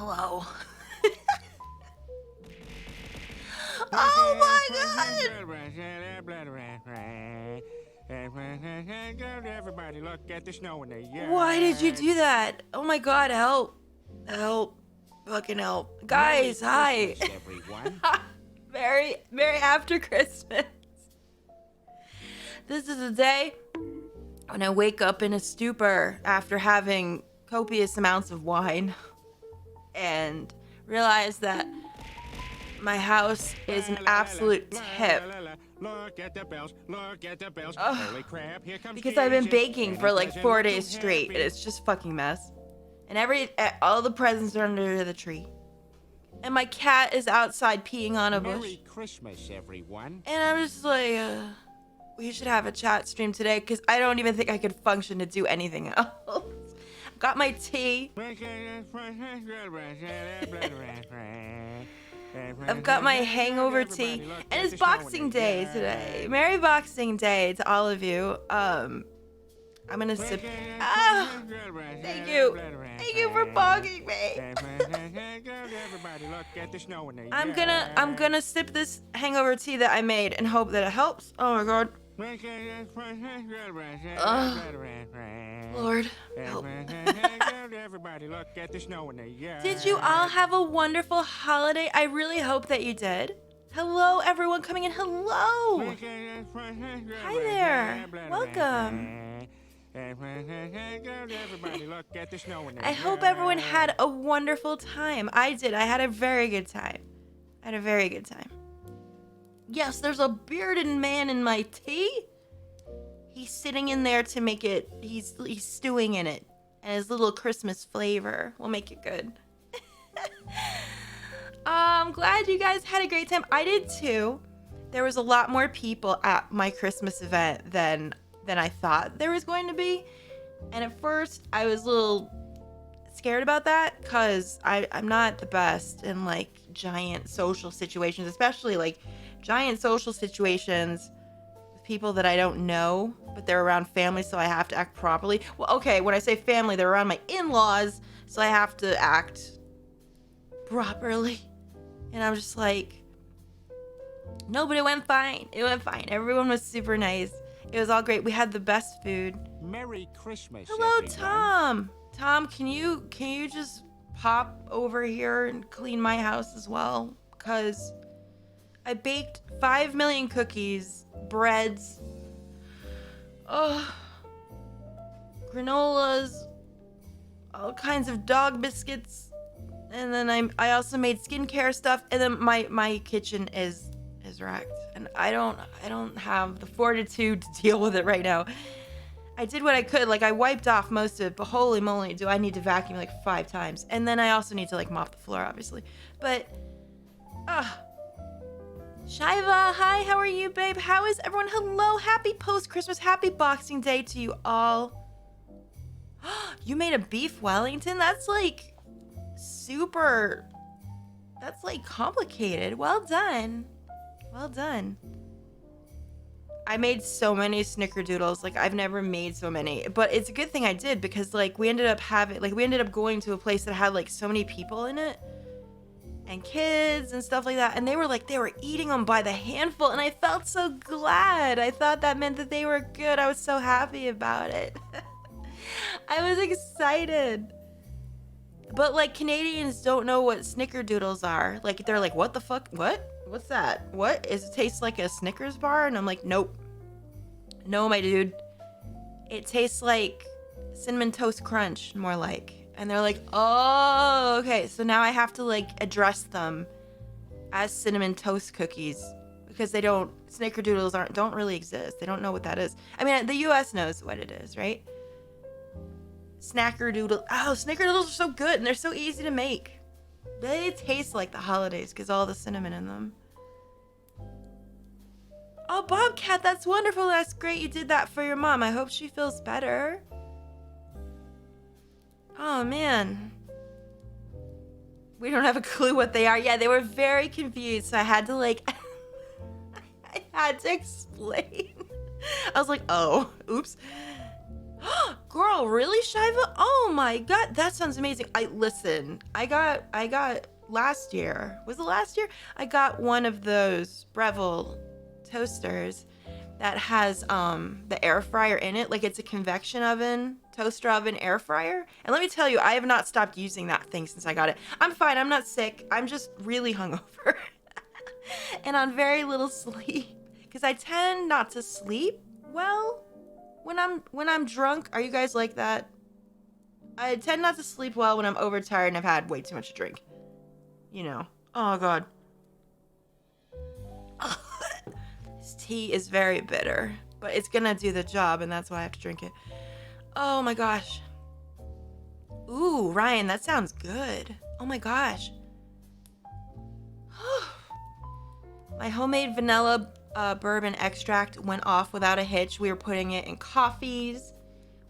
Hello. Oh my god! Everybody look at the snow in the yard. Why did you do that? Oh my god, help. Help. Fucking help. Guys, Merry hi. Christmas, everyone. Merry after Christmas. This is a day when I wake up in a stupor after having copious amounts of wine and realize that my house is an absolute tip. Look at the bells, look at the bells. Ugh. Holy crap, here comes Because I've been Jesus. baking for like 4 days straight, and it's just fucking mess. And all the presents are under the tree. And my cat is outside peeing on a bush. Merry Christmas, everyone. And I'm just like, we should have a chat stream today, because I don't even think I could function to do anything else. Got my tea. I've got my hangover tea, and it's Boxing Day today. Merry Boxing Day to all of you. I'm gonna sip. Ah, thank you for bogging me. I'm gonna sip this hangover tea that I made and hope that it helps. Oh my god. Lord, help. Did you all have a wonderful holiday? I really hope that you did. Hello, everyone coming in. Hello. Hi there. Welcome. I hope everyone had a wonderful time. I did. I had a very good time. Yes, there's a bearded man in my tea. He's sitting in there to make it, he's stewing in it. And his little Christmas flavor will make it good. I'm glad you guys had a great time. I did too. There was a lot more people at my Christmas event than I thought there was going to be. And at first, I was a little scared about that because I'm not the best in like giant social situations, especially like giant social situations with people that I don't know, but they're around family, so I have to act properly. Well, okay, when I say family, they're around my in-laws, so I have to act properly. And I'm just like, no, but it went fine. Everyone was super nice. It was all great. We had the best food. Merry Christmas. Hello, everyone. Tom. Tom, can you just pop over here and clean my house as well? Because I baked 5 million cookies, breads, granolas, all kinds of dog biscuits, and then I also made skincare stuff. And then my kitchen is wrecked, and I don't have the fortitude to deal with it right now. I did what I could, like I wiped off most of it, but holy moly, do I need to vacuum like 5 times. And then I also need to like mop the floor, obviously. But, Shiva, hi, how are you, babe? How is everyone? Hello, happy post-Christmas, happy Boxing Day to you all. You made a beef Wellington? That's like super, that's like complicated. Well done. I made so many snickerdoodles. Like I've never made so many, but it's a good thing I did because like we ended up going to a place that had like so many people in it and kids and stuff like that. And they were eating them by the handful. And I felt so glad. I thought that meant that they were good. I was so happy about it. I was excited. But like Canadians don't know what snickerdoodles are. Like they're like, what the fuck? What? What's that? What? Is it taste like a Snickers bar? And I'm like, nope. No, my dude. It tastes like Cinnamon Toast Crunch, more like. And they're like, oh, okay. So now I have to like address them as Cinnamon Toast Cookies because Snickerdoodles don't really exist. They don't know what that is. I mean, the US knows what it is, right? Snackerdoodle. Oh, Snickerdoodles are so good and they're so easy to make. They taste like the holidays because all the cinnamon in them. Oh, Bobcat, that's wonderful. That's great. You did that for your mom. I hope she feels better. Oh, man. We don't have a clue what they are. Yeah, they were very confused. So I had to like, I had to explain. I was like, oh, oops. Girl, really, Shiva? Oh my god, that sounds amazing. I got last year. Was it last year? I got one of those Breville toasters that has the air fryer in it. Like, it's a convection oven, toaster oven, air fryer. And let me tell you, I have not stopped using that thing since I got it. I'm fine, I'm not sick. I'm just really hungover. And on very little sleep. Because I tend not to sleep well when I'm drunk. Are you guys like that? I tend not to sleep well when I'm overtired and I've had way too much to drink. You know. Oh god. This tea is very bitter, but it's gonna do the job, and that's why I have to drink it. Oh my gosh. Ooh, Ryan, that sounds good. Oh my gosh. My homemade vanilla bourbon extract went off without a hitch. We were putting it in coffees.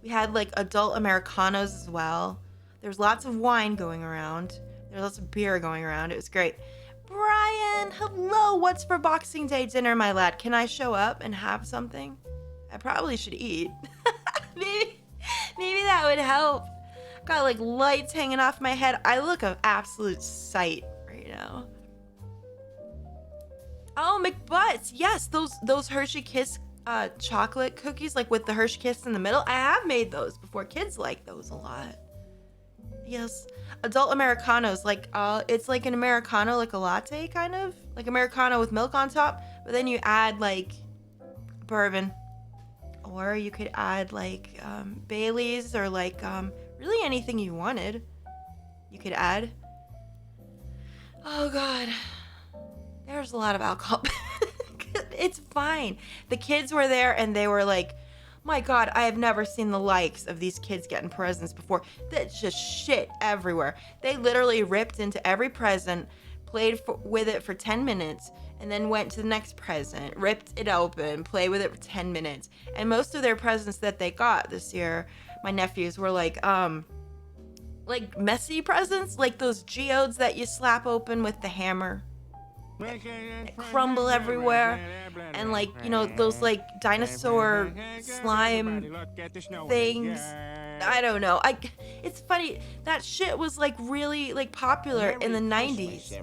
We had like adult Americanos as well. There was lots of wine going around. There was lots of beer going around. It was great. Brian, hello. What's for Boxing Day dinner, my lad? Can I show up and have something? I probably should eat. maybe that would help. Got like lights hanging off my head. I look an absolute sight right now. Oh, McButts. Yes, those Hershey Kiss chocolate cookies, like with the Hershey Kiss in the middle. I have made those before. Kids like those a lot. Yes. Adult Americanos, like it's like an Americano, like a latte kind of. Like Americano with milk on top. But then you add like bourbon. Or you could add like Bailey's or like really anything you wanted. You could add. Oh god. There's a lot of alcohol. It's fine. The kids were there and they were like, my god, I have never seen the likes of these kids getting presents before. That's just shit everywhere. They literally ripped into every present, played with it for 10 minutes, and then went to the next present, ripped it open, played with it for 10 minutes. And most of their presents that they got this year, my nephews, were like messy presents, like those geodes that you slap open with the hammer. That crumble everywhere, and like, you know, those like dinosaur slime things. I don't know. It's funny, that shit was like really like popular in the 90s,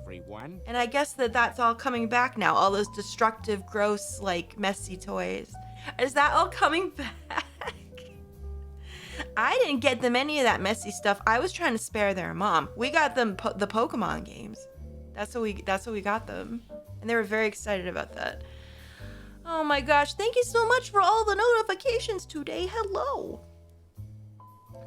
and I guess that's all coming back now. All those destructive, gross, like messy toys. Is that all coming back? I didn't get them any of that messy stuff. I was trying to spare their mom. We got them the Pokemon games. That's what we got them. And they were very excited about that. Oh my gosh, thank you so much for all the notifications today. Hello.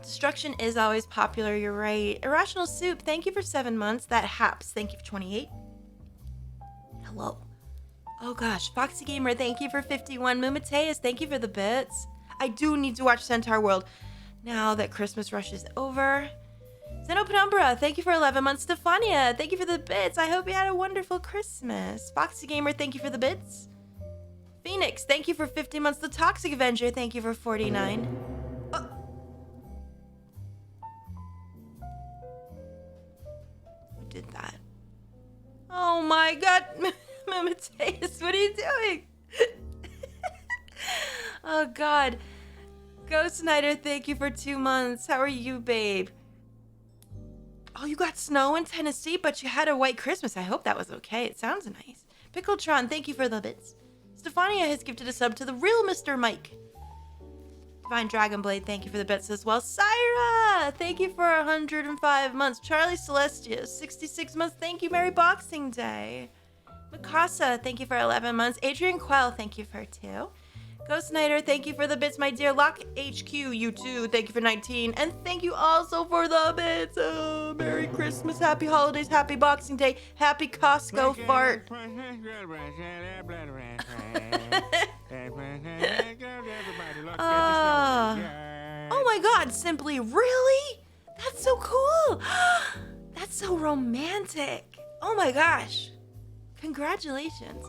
Destruction is always popular, you're right. Irrational Soup, thank you for 7 months. That Haps, thank you for 28. Hello. Oh gosh, Foxy Gamer, thank you for 51. Mumateus, thank you for the bits. I do need to watch Centaur World now that Christmas rush is over. Zeno Penumbra, thank you for 11 months. Stefania, thank you for the bits. I hope you had a wonderful Christmas. Foxy Gamer, thank you for the bits. Phoenix, thank you for 50 months. The Toxic Avenger, thank you for 49. Oh. Who did that? Oh my god. Mateus, what are you doing? Oh god. Ghost Snyder, thank you for 2 months. How are you, babe? Oh, you got snow in Tennessee, but you had a white Christmas. I hope that was okay. It sounds nice. Pickletron, thank you for the bits. Stefania has gifted a sub to the real Mr. Mike. Divine Dragonblade, thank you for the bits as well. Syra, thank you for 105 months. Charlie Celestia, 66 months. Thank you. Merry Boxing Day. Mikasa, thank you for 11 months. Adrian Quell, thank you for 2. Ghost Snyder, thank you for the bits, my dear. Lock HQ, you too. Thank you for 19. And thank you also for the bits. Oh, Merry Christmas, Happy Holidays, Happy Boxing Day, Happy Costco fart. Oh my god, Simply, really? That's so cool. That's so romantic. Oh my gosh. Congratulations.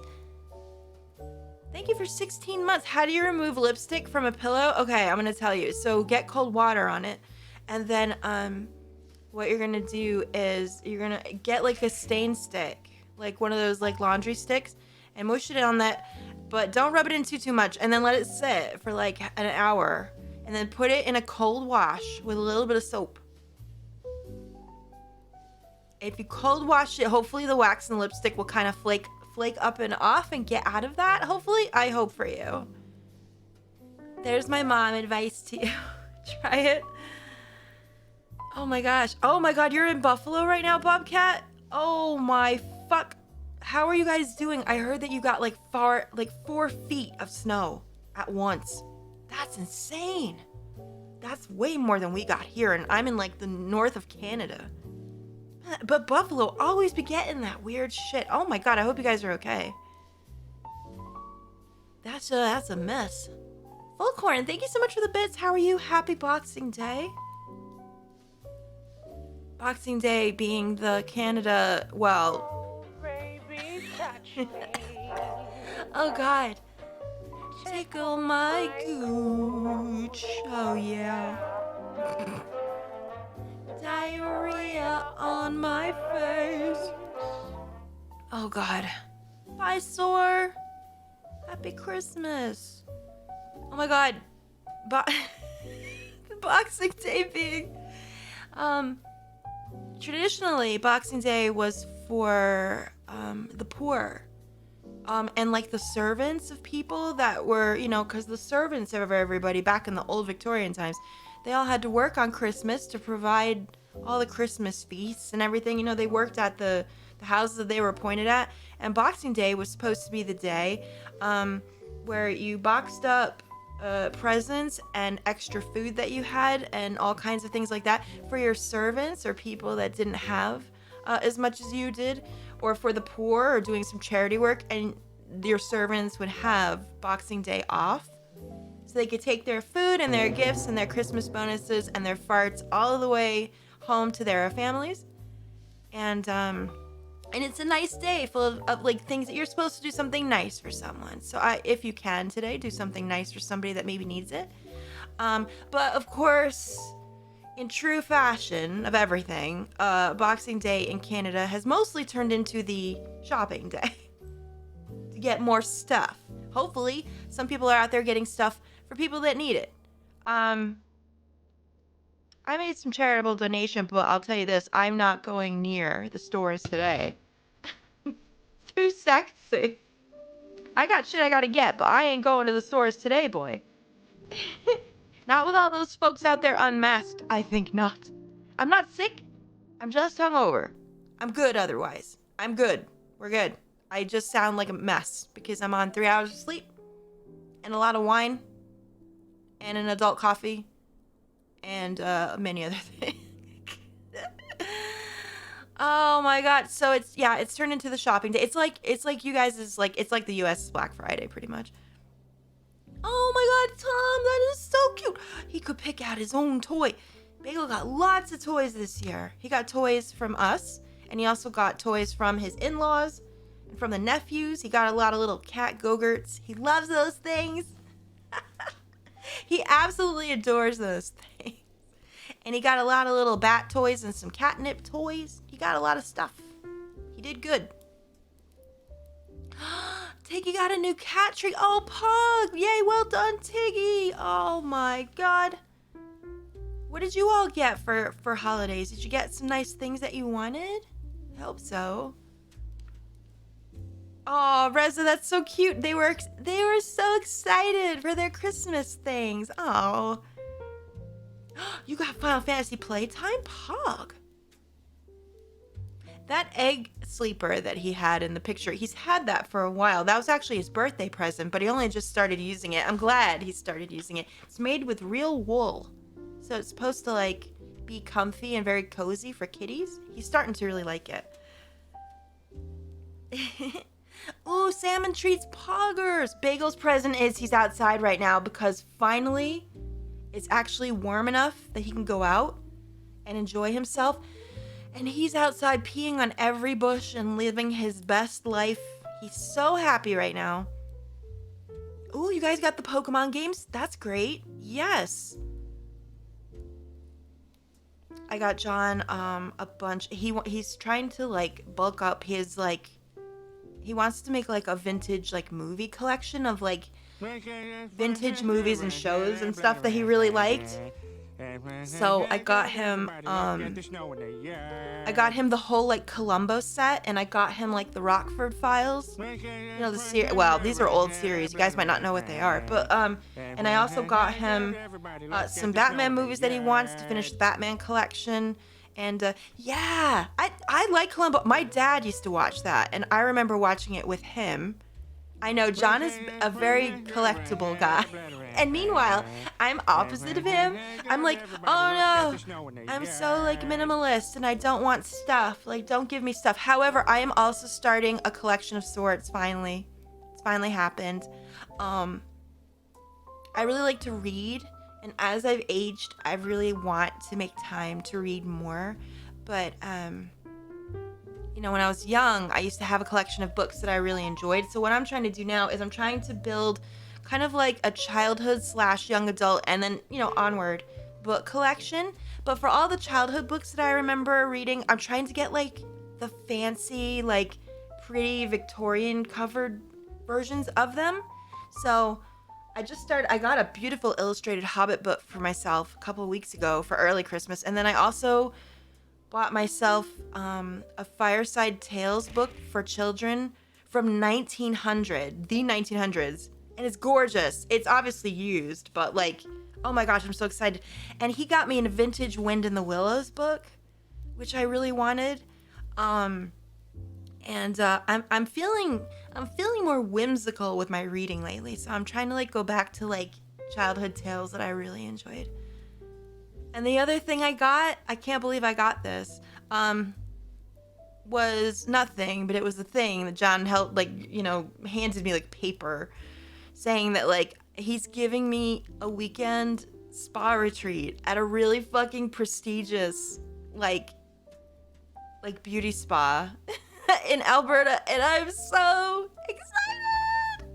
Thank you for 16 months. How do you remove lipstick from a pillow? Okay, I'm gonna tell you. So get cold water on it, and then what you're gonna do is you're gonna get like a stain stick, like one of those like laundry sticks, and mush it on that, but don't rub it in too much, and then let it sit for like an hour. and then put it in a cold wash with a little bit of soap. If you cold wash it, hopefully the wax and lipstick will kind of flake up and off and get out of that. Hopefully, I hope for you. There's my mom advice to you. Try it. Oh my gosh. Oh my god, you're in Buffalo right now, Bobcat? Oh my fuck. How are you guys doing? I heard that you got like 4 feet of snow at once. That's insane. That's way more than we got here, and I'm in like the north of Canada. But Buffalo always be getting that weird shit. Oh my god, I hope you guys are okay. That's a mess. Full Corn, thank you so much for the bits. How are you? Happy Boxing Day. Boxing Day being the Canada, well. Oh, baby, touch me. Oh god. Tickle my gooch. Oh yeah. Diarrhea on my face. Oh god. Bye, Sore. Happy Christmas. Oh my god. Boxing Day being traditionally Boxing Day was for the poor. And like the servants of people that were, because the servants of everybody back in the old Victorian times, they all had to work on Christmas to provide all the Christmas feasts and everything. They worked at the houses that they were appointed at. And Boxing Day was supposed to be the day where you boxed up presents and extra food that you had and all kinds of things like that for your servants or people that didn't have as much as you did, or for the poor or doing some charity work, and your servants would have Boxing Day off so they could take their food and their gifts and their Christmas bonuses and their farts all the way home to their families. And it's a nice day full of like things that you're supposed to do something nice for someone. So if you can today, do something nice for somebody that maybe needs it. But of course, in true fashion of everything, Boxing Day in Canada has mostly turned into the shopping day to get more stuff. Hopefully, some people are out there getting stuff for people that need it. I made some charitable donation, but I'll tell you this, I'm not going near the stores today. Too sexy. I got shit I gotta get, but I ain't going to the stores today, boy. Not with all those folks out there unmasked. I think not. I'm not sick. I'm just hungover. I'm good otherwise. I'm good. We're good. I just sound like a mess because I'm on 3 hours of sleep and a lot of wine and an adult coffee and many other things. Oh my god. So it's turned into the shopping day. It's like you guys it's like the US Black Friday pretty much. Oh my god, Tom, that is so cute. He could pick out his own toy. Bagel got lots of toys this year. He got toys from us, and he also got toys from his in-laws and from the nephews. He got a lot of little cat go-gurts. He loves those things. He absolutely adores those things. And he got a lot of little bat toys and some catnip toys. He got a lot of stuff. He did good. Tiggy got a new cat treat. Oh, Pug! Yay, well done, Tiggy! Oh my god. What did you all get for holidays? Did you get some nice things that you wanted? I hope so. Oh, Reza, that's so cute. They were so excited for their Christmas things. Oh. You got Final Fantasy playtime? Pog. That egg sleeper that he had in the picture, he's had that for a while. That was actually his birthday present, but he only just started using it. I'm glad he started using it. It's made with real wool. So it's supposed to like be comfy and very cozy for kitties. He's starting to really like it. Ooh, salmon treats poggers. Bagel's present is he's outside right now because finally it's actually warm enough that he can go out and enjoy himself. And he's outside peeing on every bush and living his best life. He's so happy right now. Ooh, you guys got the Pokemon games? That's great. Yes. I got John a bunch. He's trying to like bulk up his like. He wants to make like a vintage like movie collection of like vintage movies and shows and stuff that he really liked. So I got him the whole like Columbo set, and I got him like the Rockford Files. You know, the series. Well, these are old series. You guys might not know what they are, but and I also got him some Batman movies that he wants to finish the Batman collection. And yeah, I like Columbo. My dad used to watch that, and I remember watching it with him. I know John is a very collectible guy. And meanwhile, I'm opposite of him. I'm like, oh no, I'm so like minimalist and I don't want stuff. Like, don't give me stuff. However, I am also starting a collection of sorts finally. It's finally happened. I really like to read. And as I've aged, I really want to make time to read more. But, you know, when I was young, I used to have a collection of books that I really enjoyed. So what I'm trying to do now is I'm trying to build kind of like a childhood / young adult and then, you know, onward book collection. But for all the childhood books that I remember reading, I'm trying to get like the fancy, like pretty Victorian covered versions of them. So I got a beautiful illustrated Hobbit book for myself a couple of weeks ago for early Christmas. And then I also bought myself a Fireside Tales book for children from 1900, the 1900s. And it's gorgeous. It's obviously used, but like, oh my gosh, I'm so excited. And he got me a vintage Wind in the Willows book, which I really wanted. I'm feeling more whimsical with my reading lately. So I'm trying to like go back to like childhood tales that I really enjoyed. And the other thing I can't believe I got this, was nothing, but it was a thing that John helped, like, you know, handed me like paper saying that like he's giving me a weekend spa retreat at a really fucking prestigious like beauty spa in Alberta, and I'm so excited.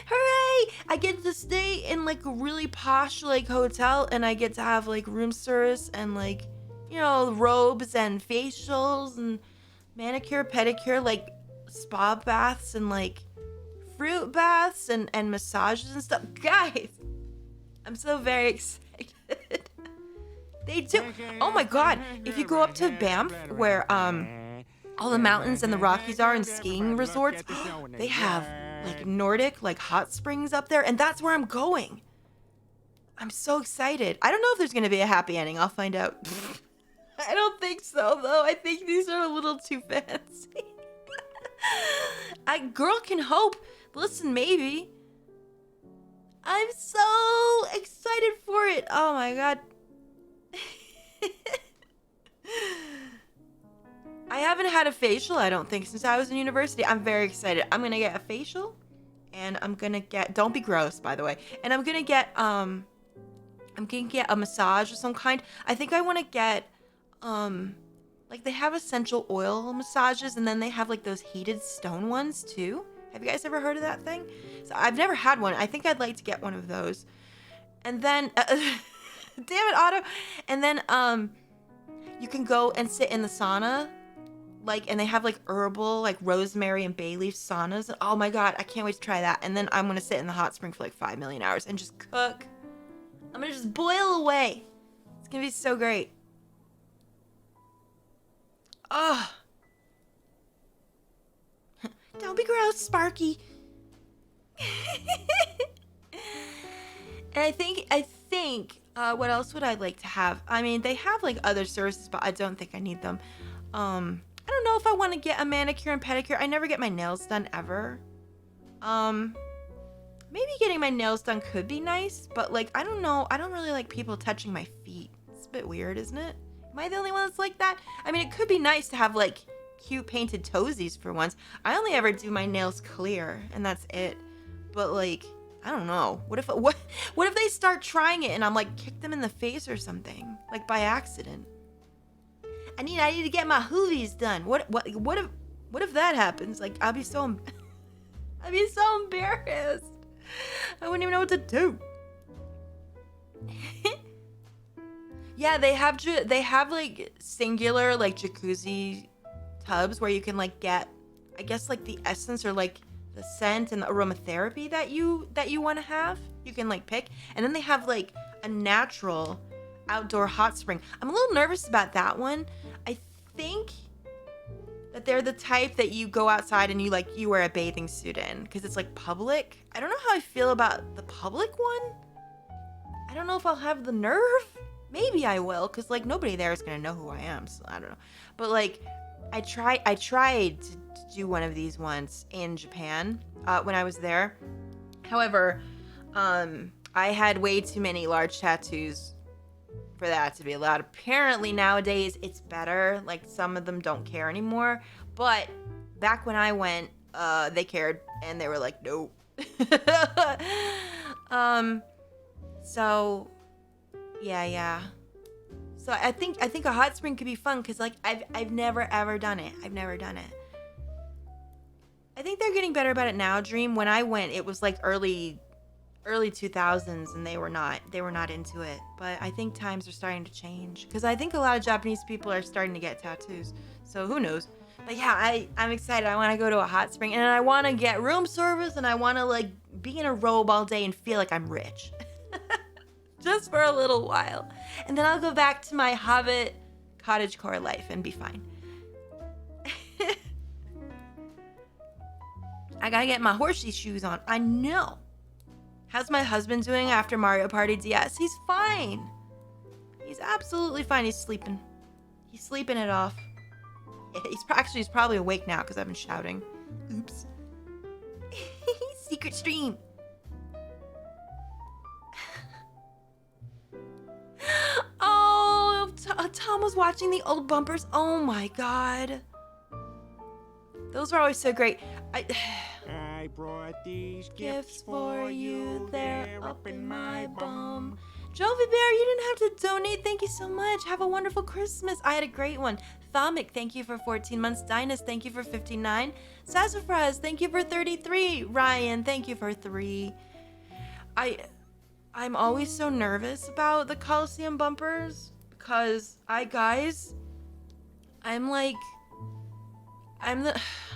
Hooray! I get to stay in like a really posh like hotel, and I get to have like room service and like, you know, robes and facials and manicure, pedicure, like spa baths and like fruit baths and massages and stuff. Guys, I'm so very excited. They do. Oh my god, if you go up to Banff where all the mountains and the Rockies are and skiing resorts, they have like Nordic like hot springs up there, and that's where I'm going. I'm so excited. I don't know if there's going to be a happy ending. I'll find out. I don't think so though. I think these are a little too fancy. Girl can hope. Listen, maybe. I'm so excited for it. Oh my god. I haven't had a facial, I don't think, since I was in university. I'm very excited. I'm gonna get a facial, and I'm gonna get, don't be gross, by the way, and I'm gonna get a massage of some kind. I think I want to get, like, they have essential oil massages, and then they have, like, those heated stone ones, too. Have you guys ever heard of that thing? So I've never had one. I think I'd like to get one of those. And then, damn it, Otto. And then, you can go and sit in the sauna, like, and they have like herbal, like rosemary and bay leaf saunas. Oh my god, I can't wait to try that. And then I'm gonna sit in the hot spring for like 5 million hours and just cook. I'm gonna just boil away. It's gonna be so great. Oh. Don't be gross, Sparky. And I think, what else would I like to have? I mean, they have like other services, but I don't think I need them. I don't know if I want to get a manicure and pedicure. I never get my nails done ever. Maybe getting my nails done could be nice, but like, I don't know. I don't really like people touching my feet. It's a bit weird, isn't it? Am I the only one that's like that? I mean, it could be nice to have like cute painted toesies for once. I only ever do my nails clear, and that's it. But like, I don't know. What if they start trying it and I'm like kick them in the face or something, like by accident? I need to get my hoovies done. What if that happens? Like, I'd be so embarrassed. I wouldn't even know what to do. Yeah, they have like singular like jacuzzi tubs where you can like get, I guess, like the essence or like scent and the aromatherapy that you want to have. You can like pick, and then they have like a natural outdoor hot spring. I'm a little nervous about that one. I think that they're the type that you go outside and you wear a bathing suit in because it's like public. I don't know how I feel about the public one. I don't know if I'll have the nerve. Maybe I will, because like nobody there is gonna know who I am, so I don't know. But like I tried to do one of these once in Japan when I was there. However, I had way too many large tattoos for that to be allowed. Apparently nowadays it's better. Like some of them don't care anymore. But back when I went, they cared and they were like, no. So yeah. So I think a hot spring could be fun because like I've never ever done it. I've never done it. I think they're getting better about it now, Dream. When I went, it was like early 2000s and they were not into it. But I think times are starting to change because I think a lot of Japanese people are starting to get tattoos. So who knows? But yeah, I'm excited. I want to go to a hot spring and I want to get room service and I want to like be in a robe all day and feel like I'm rich. Just for a little while. And then I'll go back to my Hobbit cottagecore life and be fine. I gotta get my horsey shoes on. I know. How's my husband doing after Mario Party DS? He's fine. He's absolutely fine. He's sleeping. He's sleeping it off. He's probably awake now because I've been shouting. Oops. Secret stream. Oh, Tom was watching the old bumpers. Oh my god. Those were always so great. I brought these Gifts for you, they're up in my bum. Jovi Bear, you didn't have to donate. Thank you so much. Have a wonderful Christmas. I had a great one. Thamic, thank you for 14 months. Dinus, thank you for 59. Sassafras, thank you for 33. Ryan, thank you for 3. I'm always so nervous about the Coliseum bumpers because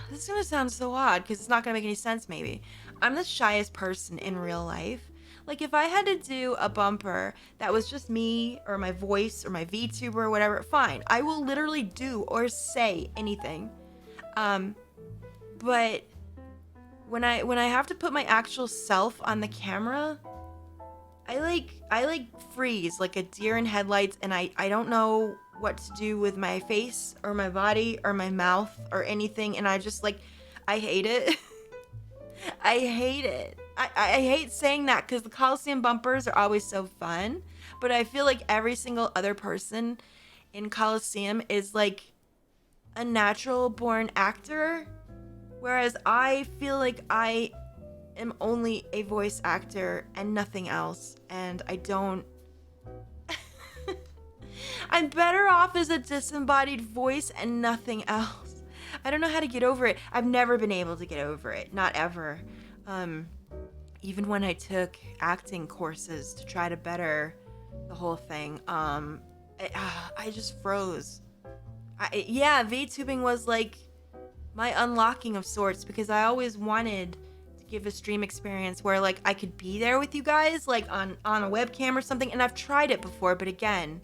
this is gonna sound so odd because it's not gonna make any sense maybe. I'm the shyest person in real life. Like if I had to do a bumper that was just me or my voice or my VTuber or whatever, fine. I will literally do or say anything. But when I have to put my actual self on the camera, I freeze like a deer in headlights and I don't know what to do with my face or my body or my mouth or anything and I just like I hate it. I hate it. I hate saying that because the Coliseum bumpers are always so fun, but I feel like every single other person in Coliseum is like a natural born actor, whereas I feel like I am only a voice actor and nothing else, and I don't I'm better off as a disembodied voice and nothing else. I don't know how to get over it. I've never been able to get over it. Not ever. Even when I took acting courses to try to better the whole thing, I just froze. VTubing was like my unlocking of sorts because I always wanted to give a stream experience where like I could be there with you guys like on a webcam or something, and I've tried it before, but again,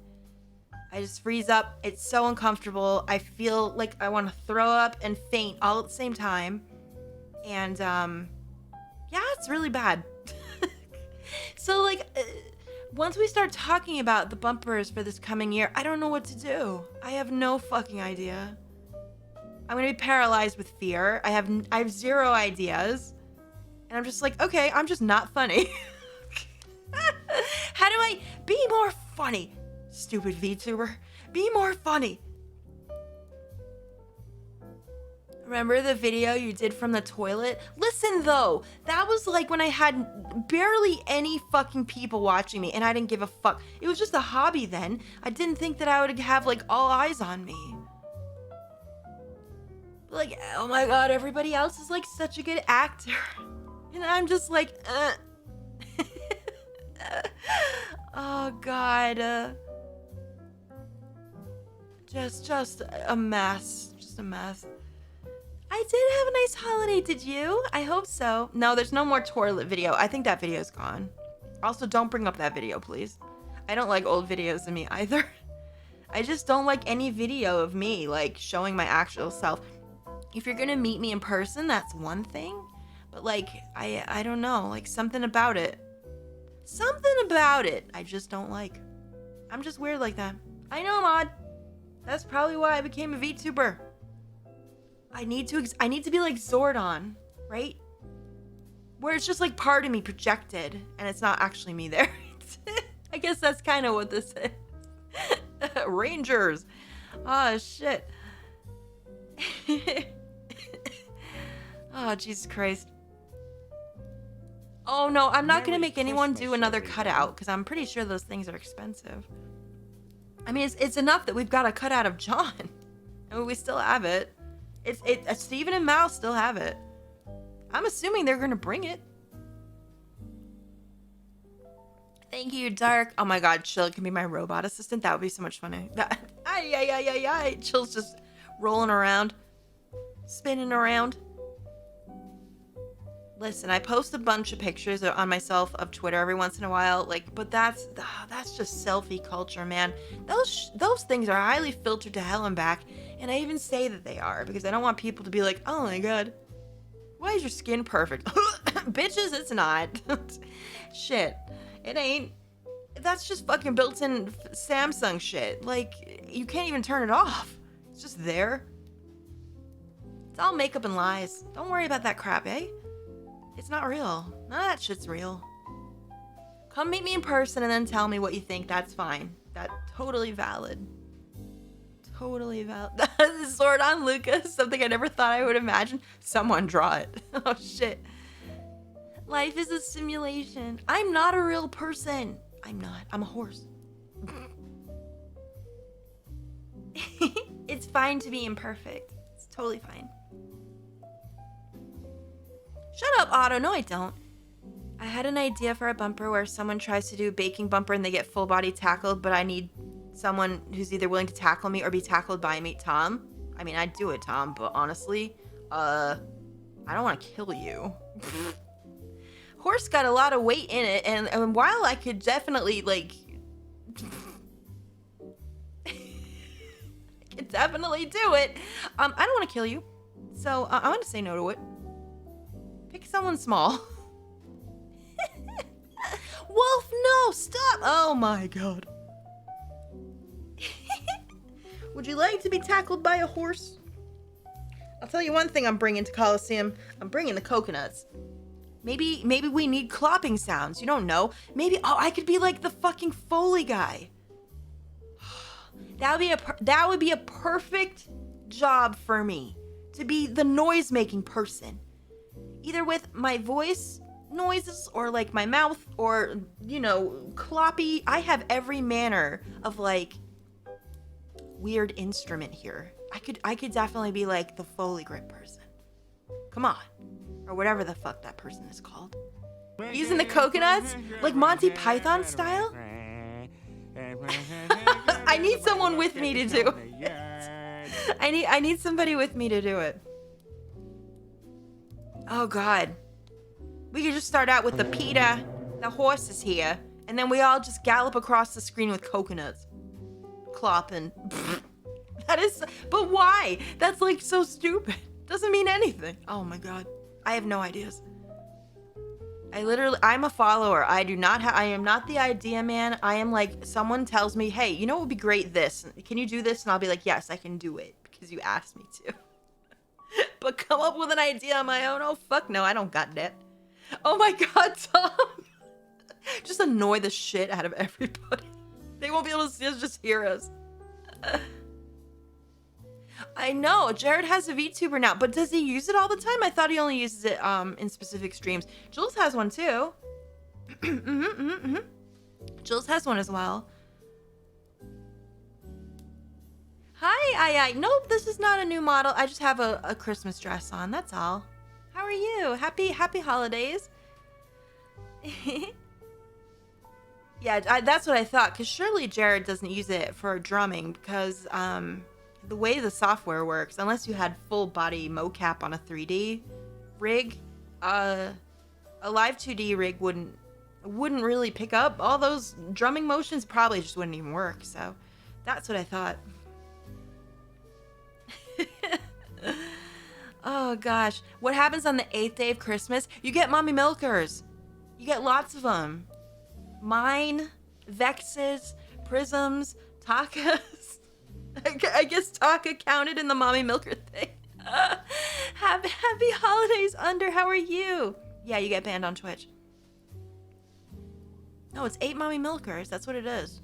I just freeze up. It's so uncomfortable. I feel like I want to throw up and faint all at the same time. And it's really bad. So like once we start talking about the bumpers for this coming year, I don't know what to do. I have no fucking idea. I'm gonna be paralyzed with fear. I have zero ideas. And I'm just like, okay, I'm just not funny. How do I be more funny? Stupid VTuber. Be more funny. Remember the video you did from the toilet? Listen though, that was like when I had barely any fucking people watching me and I didn't give a fuck. It was just a hobby then. I didn't think that I would have like all eyes on me. Like, oh my god, everybody else is like such a good actor. And I'm just like, oh god. Just a mess. Just a mess. I did have a nice holiday, did you? I hope so. No, there's no more toilet video. I think that video's gone. Also, don't bring up that video, please. I don't like old videos of me either. I just don't like any video of me, like, showing my actual self. If you're gonna meet me in person, that's one thing. But, like, I don't know. Like, something about it. Something about it I just don't like. I'm just weird like that. I know, Mod. That's probably why I became a VTuber. I need to be like Zordon, right? Where it's just like part of me projected and it's not actually me there. I guess that's kind of what this is. Rangers. Oh, shit. Oh, Jesus Christ. Oh, no, I'm not going to make anyone do another cutout because I'm pretty sure those things are expensive. I mean, it's enough that we've got a cutout of John. I mean, we still have it. Steven and Mal still have it. I'm assuming they're going to bring it. Thank you, Dark. Oh my God, Chill can be my robot assistant. That would be so much fun. Chill's just rolling around, spinning around. Listen, I post a bunch of pictures on myself of Twitter every once in a while, like, but that's just selfie culture, man. Those things are highly filtered to hell and back, and I even say that they are because I don't want people to be like, oh my God, why is your skin perfect? Bitches, it's not. Shit, it ain't. That's just fucking built-in Samsung shit. Like, you can't even turn it off. It's just there. It's all makeup and lies. Don't worry about that crap, eh? It's not real. None of that shit's real. Come meet me in person and then tell me what you think. That's fine. That's totally valid. Totally valid. Sword on Lucah. Something I never thought I would imagine. Someone draw it. Oh, shit. Life is a simulation. I'm not a real person. I'm not. I'm a horse. It's fine to be imperfect. It's totally fine. Shut up, Otto. No, I don't. I had an idea for a bumper where someone tries to do a baking bumper and they get full body tackled, but I need someone who's either willing to tackle me or be tackled by me. Tom? I mean, I'd do it, Tom, but honestly, I don't want to kill you. Horse got a lot of weight in it, and while I could definitely, like... I could definitely do it, I don't want to kill you. So, I want to say no to it. Pick someone small. Wolf, no, stop! Oh my God. Would you like to be tackled by a horse? I'll tell you one thing I'm bringing to Coliseum. I'm bringing the coconuts. Maybe we need clopping sounds. You don't know. Maybe, I could be like the fucking Foley guy. That would be a perfect job for me. To be the noise-making person. Either with my voice noises or like my mouth or, you know, cloppy. I have every manner of like weird instrument here. I could definitely be like the Foley grip person. Come on. Or whatever the fuck that person is called. Using the coconuts? Like Monty Python style? I need someone with me to do it. I need somebody with me to do it. Oh God. We could just start out with the PETA, the horse is here, and then we all just gallop across the screen with coconuts. Clopping. That is, but why? That's like so stupid. Doesn't mean anything. Oh my God. I have no ideas. I'm a follower. I am not the idea man. I am like, someone tells me, hey, you know what would be great? This. Can you do this? And I'll be like, yes, I can do it because you asked me to. But come up with an idea on my own? Oh, fuck no, I don't got that. Oh my God, Tom. Just annoy the shit out of everybody. They won't be able to see us, just hear us. I know, Jared has a VTuber now, but does he use it all the time? I thought he only uses it in specific streams. Jules has one too. Jules has one as well. Hi, nope, this is not a new model. I just have a Christmas dress on, that's all. How are you? Happy holidays. Yeah, that's what I thought, because surely Jared doesn't use it for drumming, because the way the software works, unless you had full body mocap on a 3D rig, a live 2D rig wouldn't really pick up all those drumming motions. Probably just wouldn't even work. So that's what I thought. Oh gosh, what happens on the 8th day of Christmas? You get mommy milkers. You get lots of them. Mine, Vexes, Prisms, Takas. I guess Taka counted in the mommy milker thing. Happy holidays, Under. How are you? Yeah, you get banned on Twitch. No, it's 8 mommy milkers. That's what it is.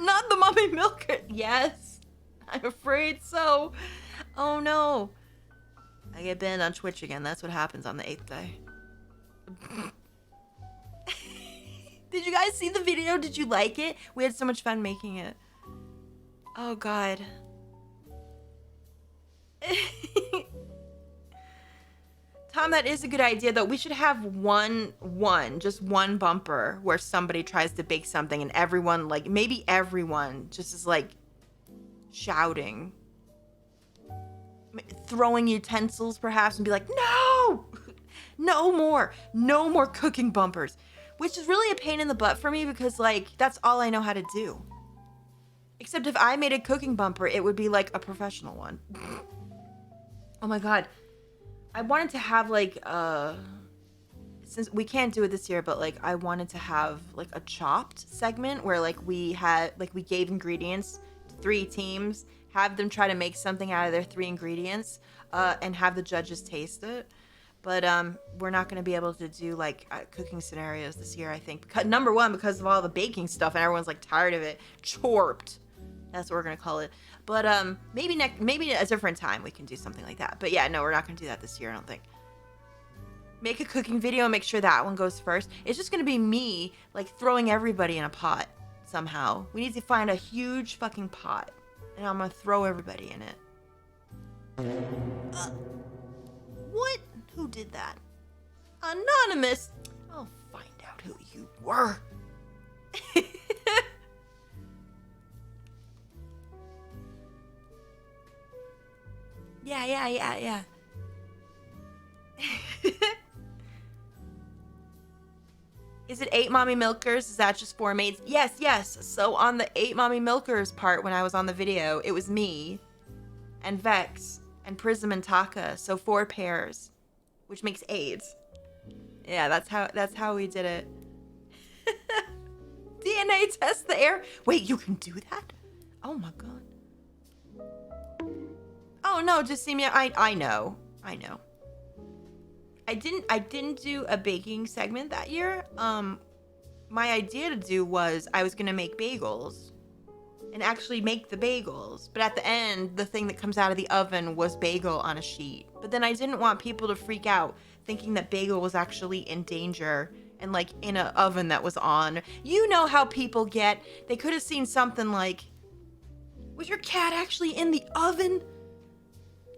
Not the mommy milker. Yes, I'm afraid so. Oh no. I get banned on Twitch again. That's what happens on the 8th day. Did you guys see the video? Did you like it? We had so much fun making it. Oh god. Tom, that is a good idea though. We should have just one bumper where somebody tries to bake something and everyone, like maybe everyone just is like shouting, throwing utensils perhaps, and be like, no, no more cooking bumpers, which is really a pain in the butt for me because like that's all I know how to do. Except if I made a cooking bumper, it would be like a professional one. Oh my god. I wanted to have like since we can't do it this year, but like I wanted to have like a chopped segment where like we gave ingredients to 3 teams, have them try to make something out of their 3 ingredients, and have the judges taste it. But we're not going to be able to do like cooking scenarios this year, I think. Because number one, because of all the baking stuff and everyone's like tired of it. Chorped. That's what we're going to call it. But maybe a different time we can do something like that. But yeah, no, we're not going to do that this year, I don't think. Make a cooking video and make sure that one goes first. It's just going to be me like throwing everybody in a pot somehow. We need to find a huge fucking pot. And I'm going to throw everybody in it. What? Who did that? Anonymous. I'll find out who you were. Yeah. Is it 8 mommy milkers? Is that just 4 maids? Yes. So on the 8 mommy milkers part when I was on the video, it was me and Vex and Prism and Taka. So 4 pairs, which makes 8. Yeah, that's how we did it. DNA test the air. Wait, you can do that? Oh my god. Oh no, just see me. I know. I didn't do a baking segment that year. My idea to do was I was gonna make bagels and actually make the bagels. But at the end, the thing that comes out of the oven was bagel on a sheet. But then I didn't want people to freak out thinking that bagel was actually in danger and like in an oven that was on. You know how people get. They could have seen something like, was your cat actually in the oven?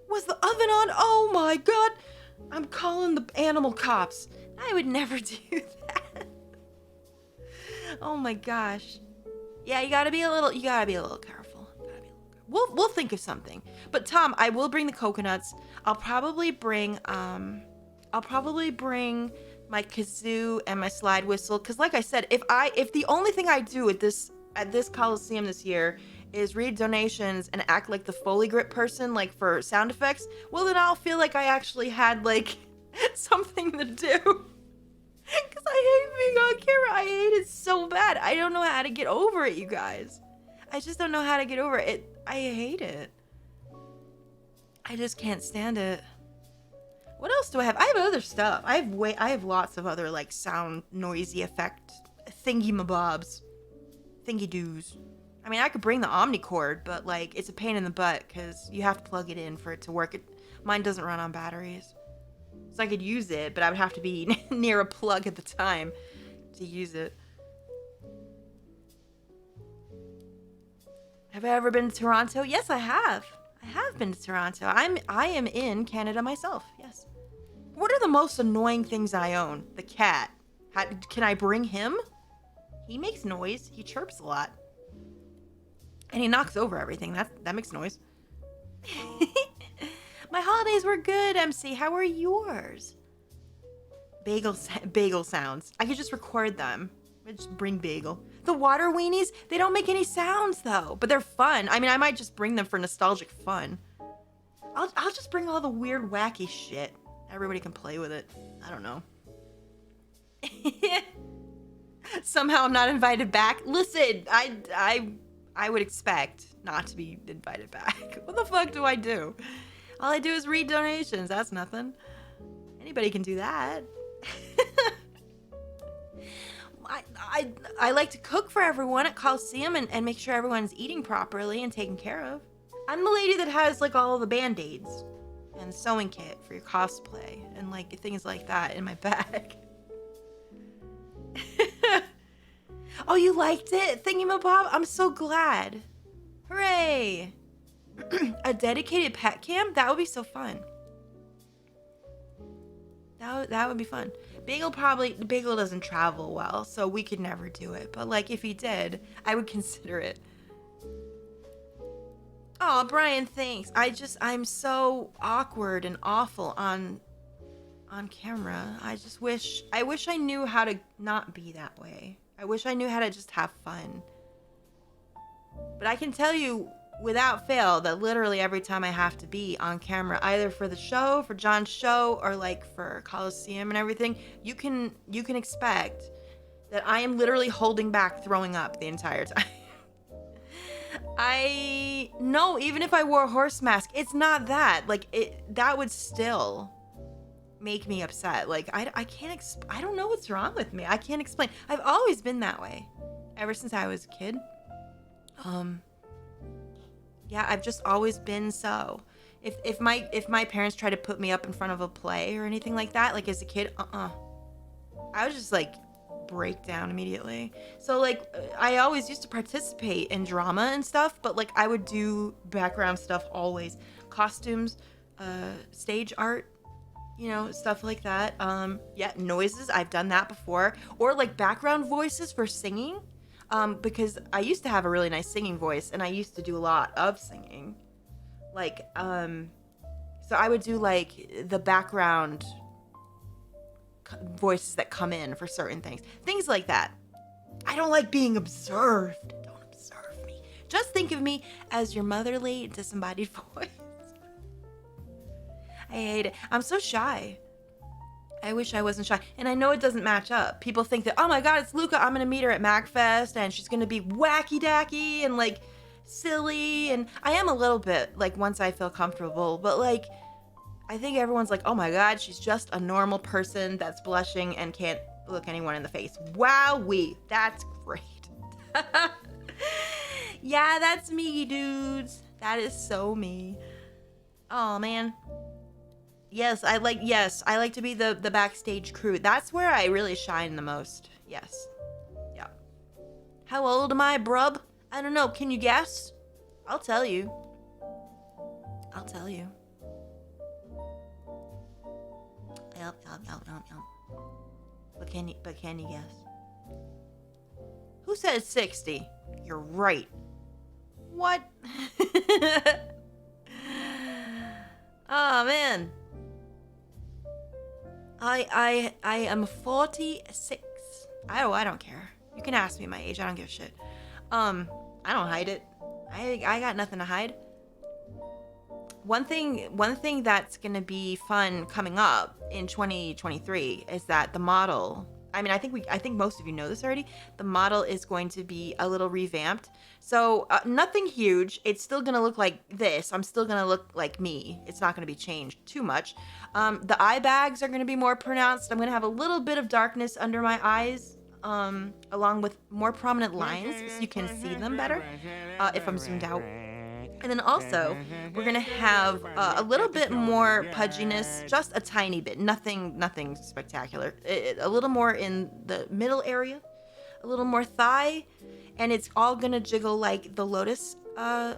Was the oven on? Oh my god. I'm calling the animal cops. I would never do that. Oh my gosh. Yeah, you gotta be a little careful. We'll think of something. But Tom, I will bring the coconuts. I'll probably bring my kazoo and my slide whistle. Cause like I said, if the only thing I do at this Coliseum this year is read donations and act like the Foley grip person, like for sound effects, well then I'll feel like I actually had like something to do. Cause I hate being on camera. I hate it so bad. I don't know how to get over it, you guys. I just don't know how to get over it. I hate it. I just can't stand it. What else do I have? I have other stuff. I have lots of other like sound noisy effect thingy-mabobs. Thingy-doos. I mean, I could bring the Omnicord, but like it's a pain in the butt because you have to plug it in for it to work. Mine doesn't run on batteries. So I could use it, but I would have to be near a plug at the time to use it. Have I ever been to Toronto? Yes, I have. I have been to Toronto. I am in Canada myself. Yes. What are the most annoying things I own? The cat. Can I bring him? He makes noise. He chirps a lot. And he knocks over everything. That makes noise. My holidays were good, MC. How were yours? Bagel sounds. I could just record them. I just bring bagel. The water weenies, they don't make any sounds though, but they're fun. I mean, I might just bring them for nostalgic fun. I'll just bring all the weird, wacky shit. Everybody can play with it. I don't know. Somehow I'm not invited back. Listen, I would expect not to be invited back. What the fuck do I do? All I do is read donations. That's nothing. Anybody can do that. I like to cook for everyone at Coliseum and make sure everyone's eating properly and taken care of. I'm the lady that has like all of the band-aids and sewing kit for your cosplay and like things like that in my bag. Oh, you liked it? Thingamabob? I'm so glad. Hooray! A dedicated pet cam? That would be so fun. That would be fun. Bagel doesn't travel well, so we could never do it. But like if he did, I would consider it. Oh, Brian, thanks. I'm so awkward and awful on camera. I wish I knew how to not be that way. I wish I knew how to just have fun. But I can tell you without fail that literally every time I have to be on camera, either for the show, for John's show, or like for Coliseum and everything, you can expect that I am literally holding back throwing up the entire time. I know, even if I wore a horse mask, it's not that. Like that would still make me upset. Like I can't I don't know what's wrong with me. I can't explain. I've always been that way ever since I was a kid. Yeah, I've just always been so. If my parents tried to put me up in front of a play or anything like that, like as a kid, I would just like break down immediately. So like I always used to participate in drama and stuff, but like I would do background stuff always. Costumes, stage art, you know, stuff like that. Yeah, noises, I've done that before. Or like background voices for singing. Because I used to have a really nice singing voice and I used to do a lot of singing. Like, so I would do like the background voices that come in for certain things. Things like that. I don't like being observed. Don't observe me. Just think of me as your motherly, disembodied voice. I hate it. I'm so shy. I wish I wasn't shy. And I know it doesn't match up. People think that, oh my god, it's Lucah. I'm going to meet her at MagFest and she's going to be wacky-dacky and like silly. And I am a little bit, like once I feel comfortable. But like, I think everyone's like, oh my god, she's just a normal person that's blushing and can't look anyone in the face. Wowee. That's great. Yeah, that's me, dudes. That is so me. Oh man. Yes, I like to be the backstage crew. That's where I really shine the most. Yes. Yeah. How old am I, brub? I don't know. Can you guess? I'll tell you. Yep. But can you guess? Who said 60? You're right. What? Oh man. I am 46. I don't care. You can ask me my age. I don't give a shit. I don't hide it. I got nothing to hide. One thing that's gonna be fun coming up in 2023 is that the model. I mean, I think most of you know this already. The model is going to be a little revamped. So nothing huge. It's still gonna look like this. I'm still gonna look like me. It's not gonna be changed too much. The eye bags are gonna be more pronounced. I'm gonna have a little bit of darkness under my eyes, along with more prominent lines, so you can see them better if I'm zoomed out. And then also, we're gonna have a little bit more pudginess, just a tiny bit, nothing spectacular. A little more in the middle area, a little more thigh, and it's all gonna jiggle like the Lotus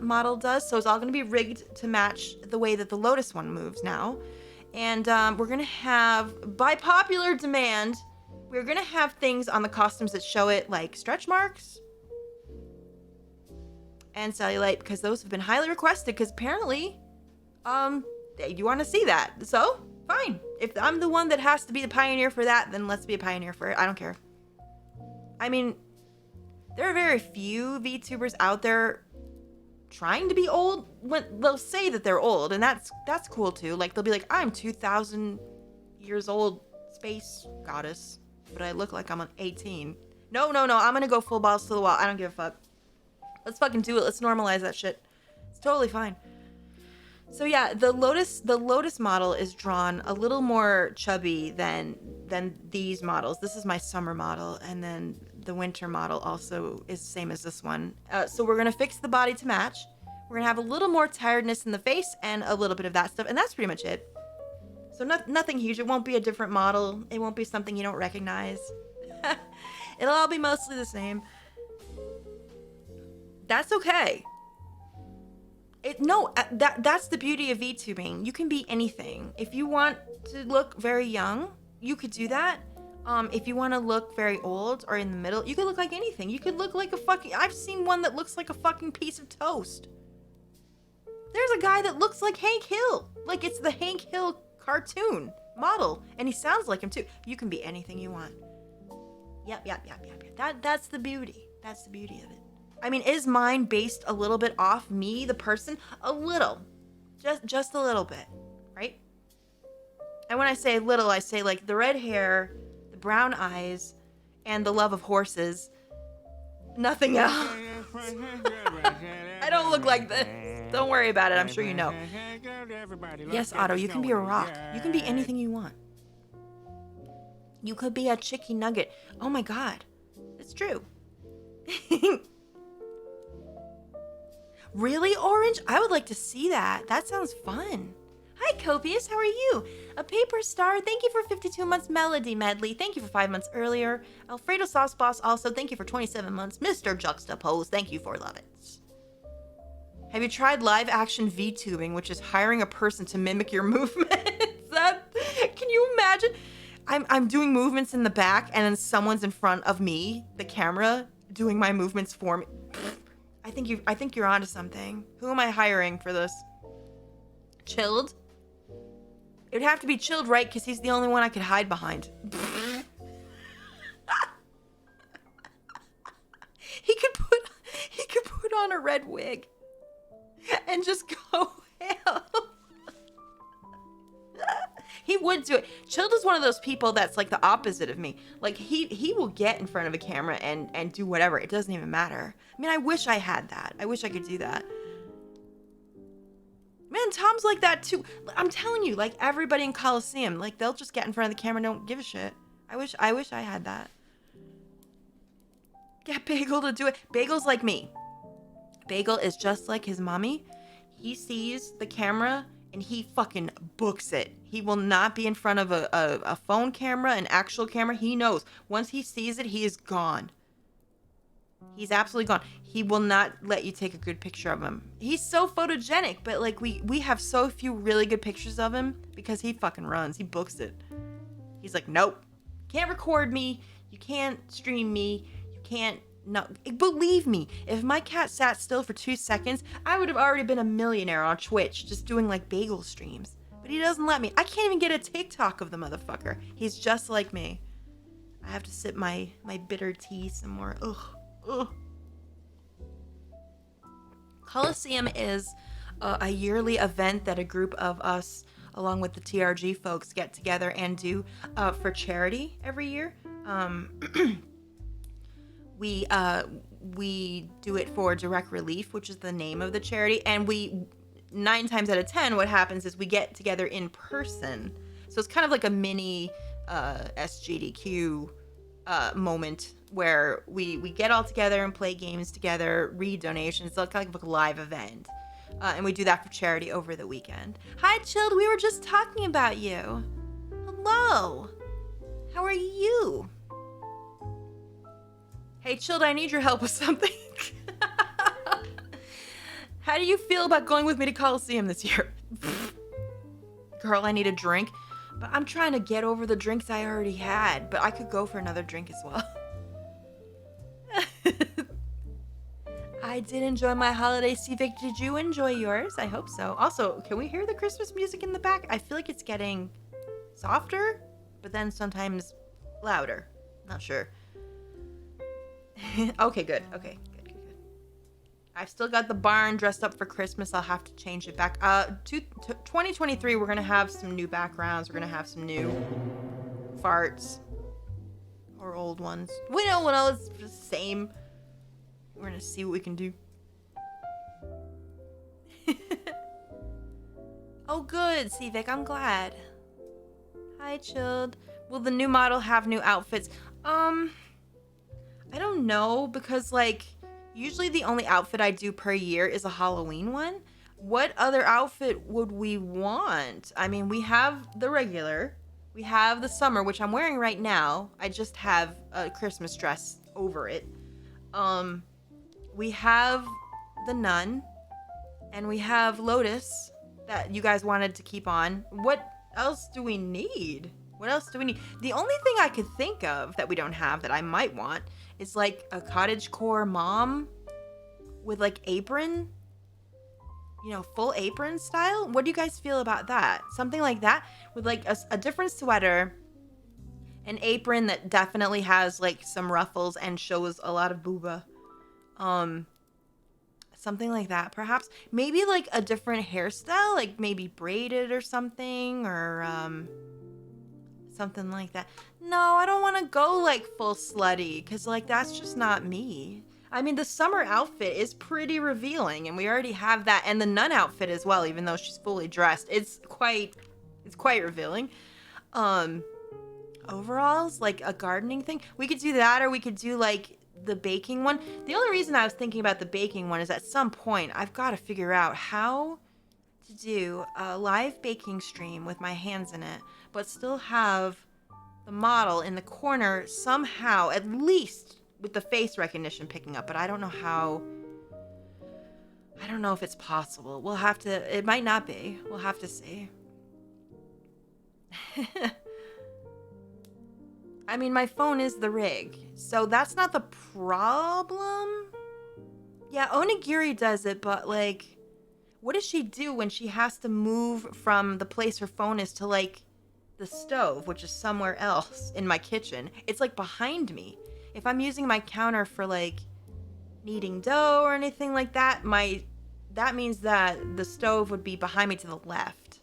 model does. So it's all gonna be rigged to match the way that the Lotus one moves now. And we're gonna have, by popular demand, we're gonna have things on the costumes that show it like stretch marks and cellulite, because those have been highly requested, because apparently You want to see that. So, fine. If I'm the one that has to be the pioneer for that, then let's be a pioneer for it. I don't care. I mean, there are very few VTubers out there trying to be old. When they'll say that they're old, and that's cool too. Like, they'll be like, I'm 2,000 years old, space goddess, but I look like I'm 18. No, I'm gonna go full balls to the wall. I don't give a fuck. Let's fucking do it. Let's normalize that shit. It's totally fine. So yeah, the Lotus model is drawn a little more chubby than these models. This is my summer model, and then the winter model also is the same as this one. So we're gonna fix the body to match. We're gonna have a little more tiredness in the face and a little bit of that stuff, and that's pretty much it. So nothing huge. It won't be a different model. It won't be something you don't recognize. It'll all be mostly the same. That's okay. That's the beauty of VTubing. You can be anything. If you want to look very young, you could do that. If you want to look very old or in the middle, you could look like anything. You could look like I've seen one that looks like a fucking piece of toast. There's a guy that looks like Hank Hill. Like, it's the Hank Hill cartoon model. And he sounds like him too. You can be anything you want. Yep. That's the beauty. That's the beauty of it. I mean, is mine based a little bit off me, the person? A little. Just a little bit, right? And when I say little, I say like the red hair, the brown eyes, and the love of horses. Nothing else. I don't look like this. Don't worry about it. I'm sure you know. Yes, Otto, you can be a rock. You can be anything you want. You could be a chicken nugget. Oh my god. It's true. Really, Orange? I would like to see that. That sounds fun. Hi, Copious. How are you? A paper star. Thank you for 52 months. Melody Medley. Thank you for 5 months earlier. Alfredo Sauce Boss also. Thank you for 27 months. Mr. Juxtapose. Thank you for love it. Have you tried live action VTubing, which is hiring a person to mimic your movements? Can you imagine? I'm doing movements in the back, and then someone's in front of me, the camera, doing my movements for me. I think you're onto something. Who am I hiring for this? Chilled? It would have to be Chilled, right? Because he's the only one I could hide behind. He could put on a red wig and just go hell. He would do it. Chilled is one of those people that's like the opposite of me. Like, he will get in front of a camera and do whatever. It doesn't even matter. I mean, I wish I had that. I wish I could do that. Man, Tom's like that too. I'm telling you, like, everybody in Coliseum, like, they'll just get in front of the camera and don't give a shit. I wish I had that. Get Bagel to do it. Bagel's like me. Bagel is just like his mommy. He sees the camera and he fucking books it. He will not be in front of a phone camera, an actual camera. He knows. Once he sees it, he is gone. He's absolutely gone. He will not let you take a good picture of him. He's so photogenic, but like we have so few really good pictures of him because he fucking runs. He books it. He's like, nope. Can't record me. You can't stream me. You can't. No, believe me, if my cat sat still for 2 seconds, I would have already been a millionaire on Twitch just doing like bagel streams. But he doesn't let me. I can't even get a TikTok of the motherfucker. He's just like me. I have to sip my bitter tea some more. Ugh. Coliseum is a yearly event that a group of us, along with the TRG folks, get together and do for charity every year. We do it for Direct Relief, which is the name of the charity, and 9 times out of 10, what happens is we get together in person. So it's kind of like a mini SGDQ moment where we get all together and play games together, read donations. So it's kind of like a live event. And we do that for charity over the weekend. Hi, Chilled. We were just talking about you. Hello. How are you? Hey, Chilled, I need your help with something. How do you feel about going with me to Coliseum this year? Girl, I need a drink. But I'm trying to get over the drinks I already had. But I could go for another drink as well. I did enjoy my holiday. Vic, did you enjoy yours? I hope so. Also, can we hear the Christmas music in the back? I feel like it's getting softer, but then sometimes louder. Not sure. Okay, good. Okay, good. I've still got the barn dressed up for Christmas. I'll have to change it back. 2023, we're gonna have some new backgrounds. We're gonna have some new farts. Or old ones. We know what else. The same. We're gonna see what we can do. Oh, good, Vic. I'm glad. Hi, Chilled. Will the new model have new outfits? I don't know, because like usually the only outfit I do per year is a Halloween one. What other outfit would we want? I mean, we have the regular. We have the summer, which I'm wearing right now. I just have a Christmas dress over it. We have the nun, and we have Lotus that you guys wanted to keep on. What else do we need? What else do we need? The only thing I could think of that we don't have that I might want is like a cottagecore mom with like apron. You know, full apron style. What do you guys feel about that? Something like that with like a different sweater, an apron that definitely has like some ruffles and shows a lot of booba. Something like that, perhaps. Maybe like a different hairstyle, like maybe braided or something, or something like that. No, I don't want to go like full slutty, because like that's just not me. I mean, the summer outfit is pretty revealing, and we already have that, and the nun outfit as well, even though she's fully dressed. It's quite revealing. Overalls, like a gardening thing. We could do that, or we could do like the baking one. The only reason I was thinking about the baking one is at some point I've got to figure out how to do a live baking stream with my hands in it, but still have the model in the corner somehow, at least with the face recognition picking up, but I don't know how. I don't know if it's possible. We'll have to, it might not be. We'll have to see. I mean, my phone is the rig, so that's not the problem. Yeah, Onigiri does it, but like, what does she do when she has to move from the place her phone is to like the stove, which is somewhere else in my kitchen? It's like behind me. If I'm using my counter for like kneading dough or anything like that, that means that the stove would be behind me to the left.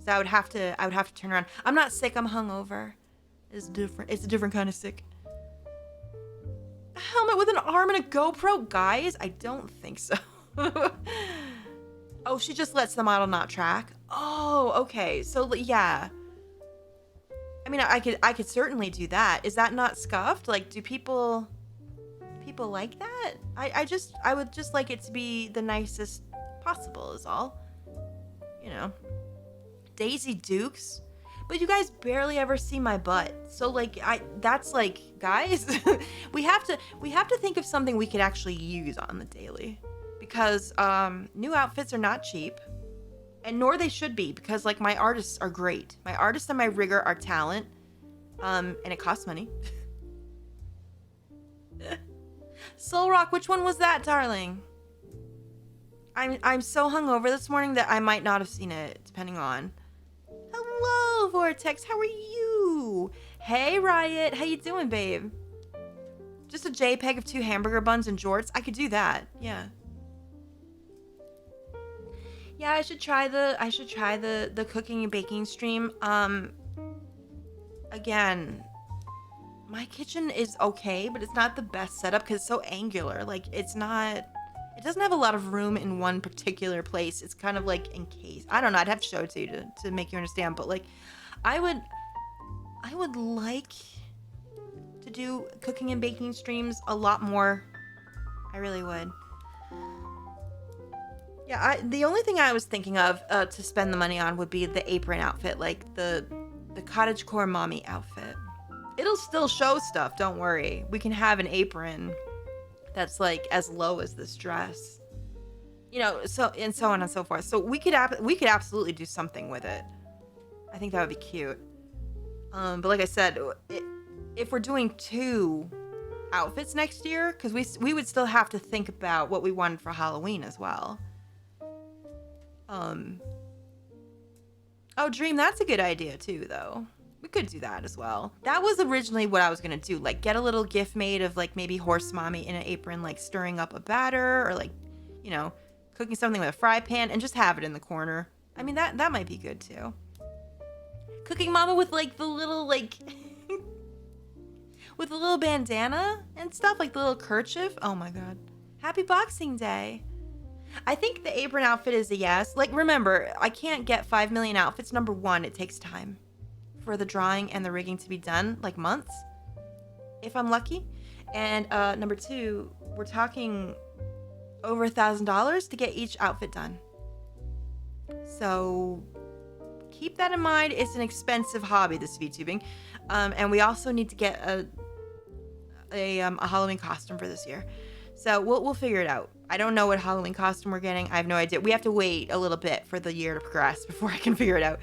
So I would have to turn around. I'm not sick, I'm hungover. It's different. It's a different kind of sick. A helmet with an arm and a GoPro? Guys, I don't think so. Oh, she just lets the model not track. Oh, okay. So yeah. I mean, I could certainly do that. Is that not scuffed? Like, do people like that? I would just like it to be the nicest possible is all. You know. Daisy Dukes? But you guys barely ever see my butt. So like that's like, guys, we have to think of something we could actually use on the daily. Because new outfits are not cheap. And nor they should be, because like my artists are great. My artist and my rigger are talent. And it costs money. Soul Rock, which one was that, darling? I'm so hungover this morning that I might not have seen it, depending on. Hello, Vortex. How are you? Hey, Riot. How you doing, babe? Just a JPEG of 2 hamburger buns and jorts. I could do that. Yeah. Yeah, I should try the cooking and baking stream. Again, my kitchen is okay, but it's not the best setup because it's so angular. Like, it doesn't have a lot of room in one particular place. It's kind of like encased. I don't know. I'd have to show it to you to make you understand. But like, I would like to do cooking and baking streams a lot more. I really would. Yeah, the only thing I was thinking of to spend the money on would be the apron outfit, like the cottagecore mommy outfit. It'll still show stuff. Don't worry. We can have an apron that's like as low as this dress, you know, so on and so forth. So we could absolutely do something with it. I think that would be cute. But like I said, if we're doing 2 outfits next year because we would still have to think about what we wanted for Halloween as well. Oh, Dream, that's a good idea too, though. We could do that as well. That was originally what I was gonna do. Like, get a little gift made of, like, maybe horse mommy in an apron, like, stirring up a batter or, like, you know, cooking something with a fry pan and just have it in the corner. I mean, that might be good too. Cooking mama with, like, the little, like, with the little bandana and stuff, like the little kerchief. Oh my god. Happy Boxing Day. I think the apron outfit is a yes. Like, remember, I can't get 5 million outfits. Number one, it takes time for the drawing and the rigging to be done, like months, if I'm lucky. And number two, we're talking over $1,000 to get each outfit done. So keep that in mind. It's an expensive hobby, this VTubing. And we also need to get a Halloween costume for this year. So we'll figure it out. I don't know what Halloween costume we're getting. I have no idea. We have to wait a little bit for the year to progress before I can figure it out.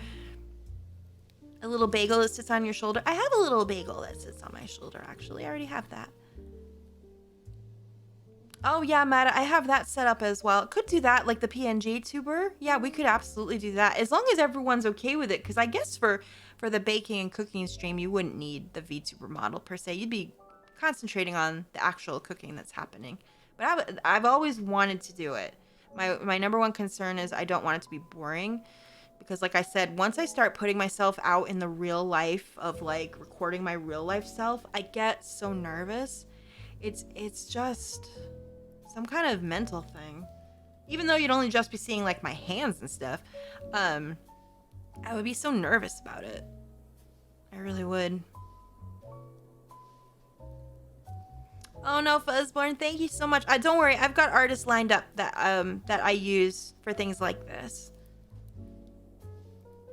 A little bagel that sits on your shoulder. I have a little bagel that sits on my shoulder, actually. I already have that. Oh, yeah, Matt, I have that set up as well. Could do that, like the PNG tuber. Yeah, we could absolutely do that, as long as everyone's okay with it. Because I guess for the baking and cooking stream, you wouldn't need the VTuber model, per se. You'd be concentrating on the actual cooking that's happening. But I've always wanted to do it. My number one concern is I don't want it to be boring. Because like I said, once I start putting myself out in the real life of like recording my real life self, I get so nervous. It's just some kind of mental thing. Even though you'd only just be seeing like my hands and stuff, I would be so nervous about it. I really would. Oh no, Fuzzborn, thank you so much. Don't worry, I've got artists lined up that I use for things like this.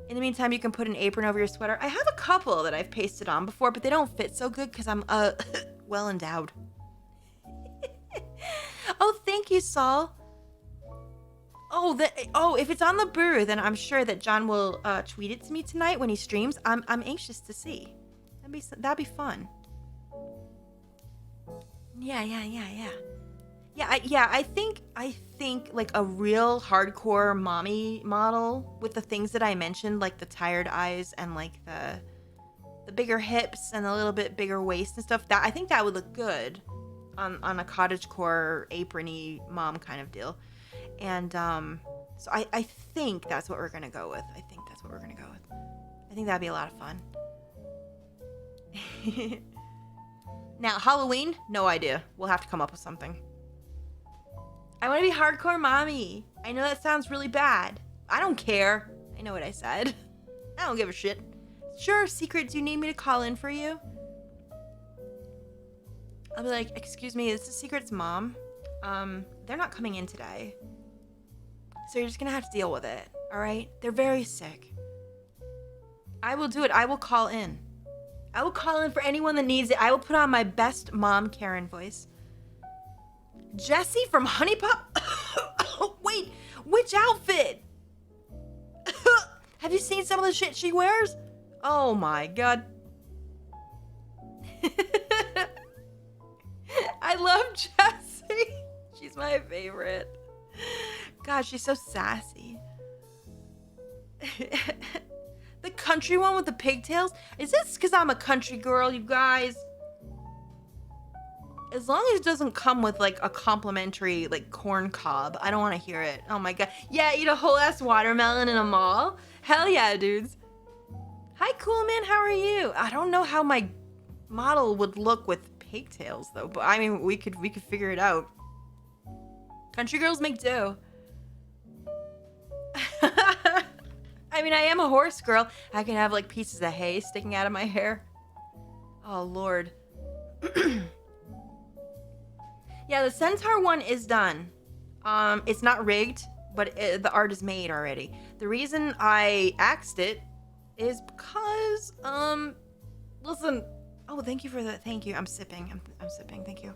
In the meantime, you can put an apron over your sweater. I have a couple that I've pasted on before, but they don't fit so good because I'm well endowed. Oh, thank you, Saul. Oh, if it's on the brew, then I'm sure that John will tweet it to me tonight when he streams. I'm anxious to see. That'd be fun. Yeah. I think like a real hardcore mommy model with the things that I mentioned, like the tired eyes and like the bigger hips and a little bit bigger waist and stuff. That I think that would look good on a cottagecore apron-y mom kind of deal. And so I think that's what we're gonna go with. I think that'd be a lot of fun. Now, Halloween, no idea. We'll have to come up with something. I want to be hardcore mommy. I know that sounds really bad. I don't care. I know what I said. I don't give a shit. Sure, Secret, do you need me to call in for you? I'll be like, excuse me, this is Secret's mom. They're not coming in today. So you're just gonna have to deal with it, all right? They're very sick. I will do it. I will call in. I will call in for anyone that needs it. I will put on my best mom Karen voice. Jessie from Honey Pop? Wait, which outfit? Have you seen some of the shit she wears? Oh my god. I love Jessie. She's my favorite. God, she's so sassy. The country one with the pigtails? Is this because I'm a country girl, you guys? As long as it doesn't come with like a complimentary like corn cob, I don't want to hear it. Oh my god. Yeah, eat a whole ass watermelon in a mall? Hell yeah, dudes. Hi, cool man, how are you? I don't know how my model would look with pigtails though, but I mean we could figure it out. Country girls make do. I mean, I am a horse girl. I can have like pieces of hay sticking out of my hair. Oh lord. Yeah, the centaur one is done. It's not rigged, but the art is made already. The reason I axed it is because, listen. Oh, thank you for that. Thank you. I'm sipping. I'm sipping. Thank you.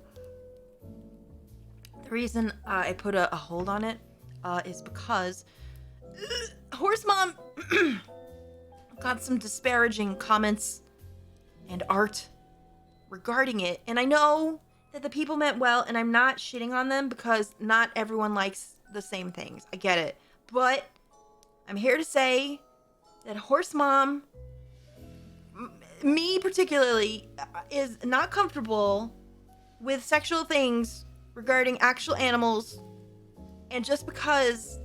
The reason I put a hold on it is because Horse Mom got some disparaging comments and art regarding it. And I know that the people meant well, and I'm not shitting on them because not everyone likes the same things. I get it. But I'm here to say that horse mom, me particularly, is not comfortable with sexual things regarding actual animals. And just because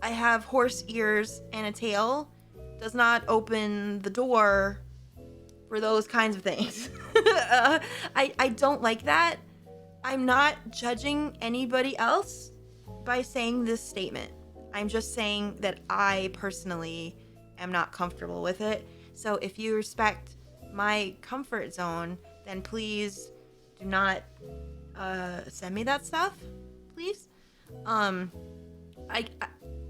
I have horse ears and a tail does not open the door for those kinds of things. I don't like that. I'm not judging anybody else by saying this statement. I'm just saying that I personally am not comfortable with it. So if you respect my comfort zone, then please do not send me that stuff, please. I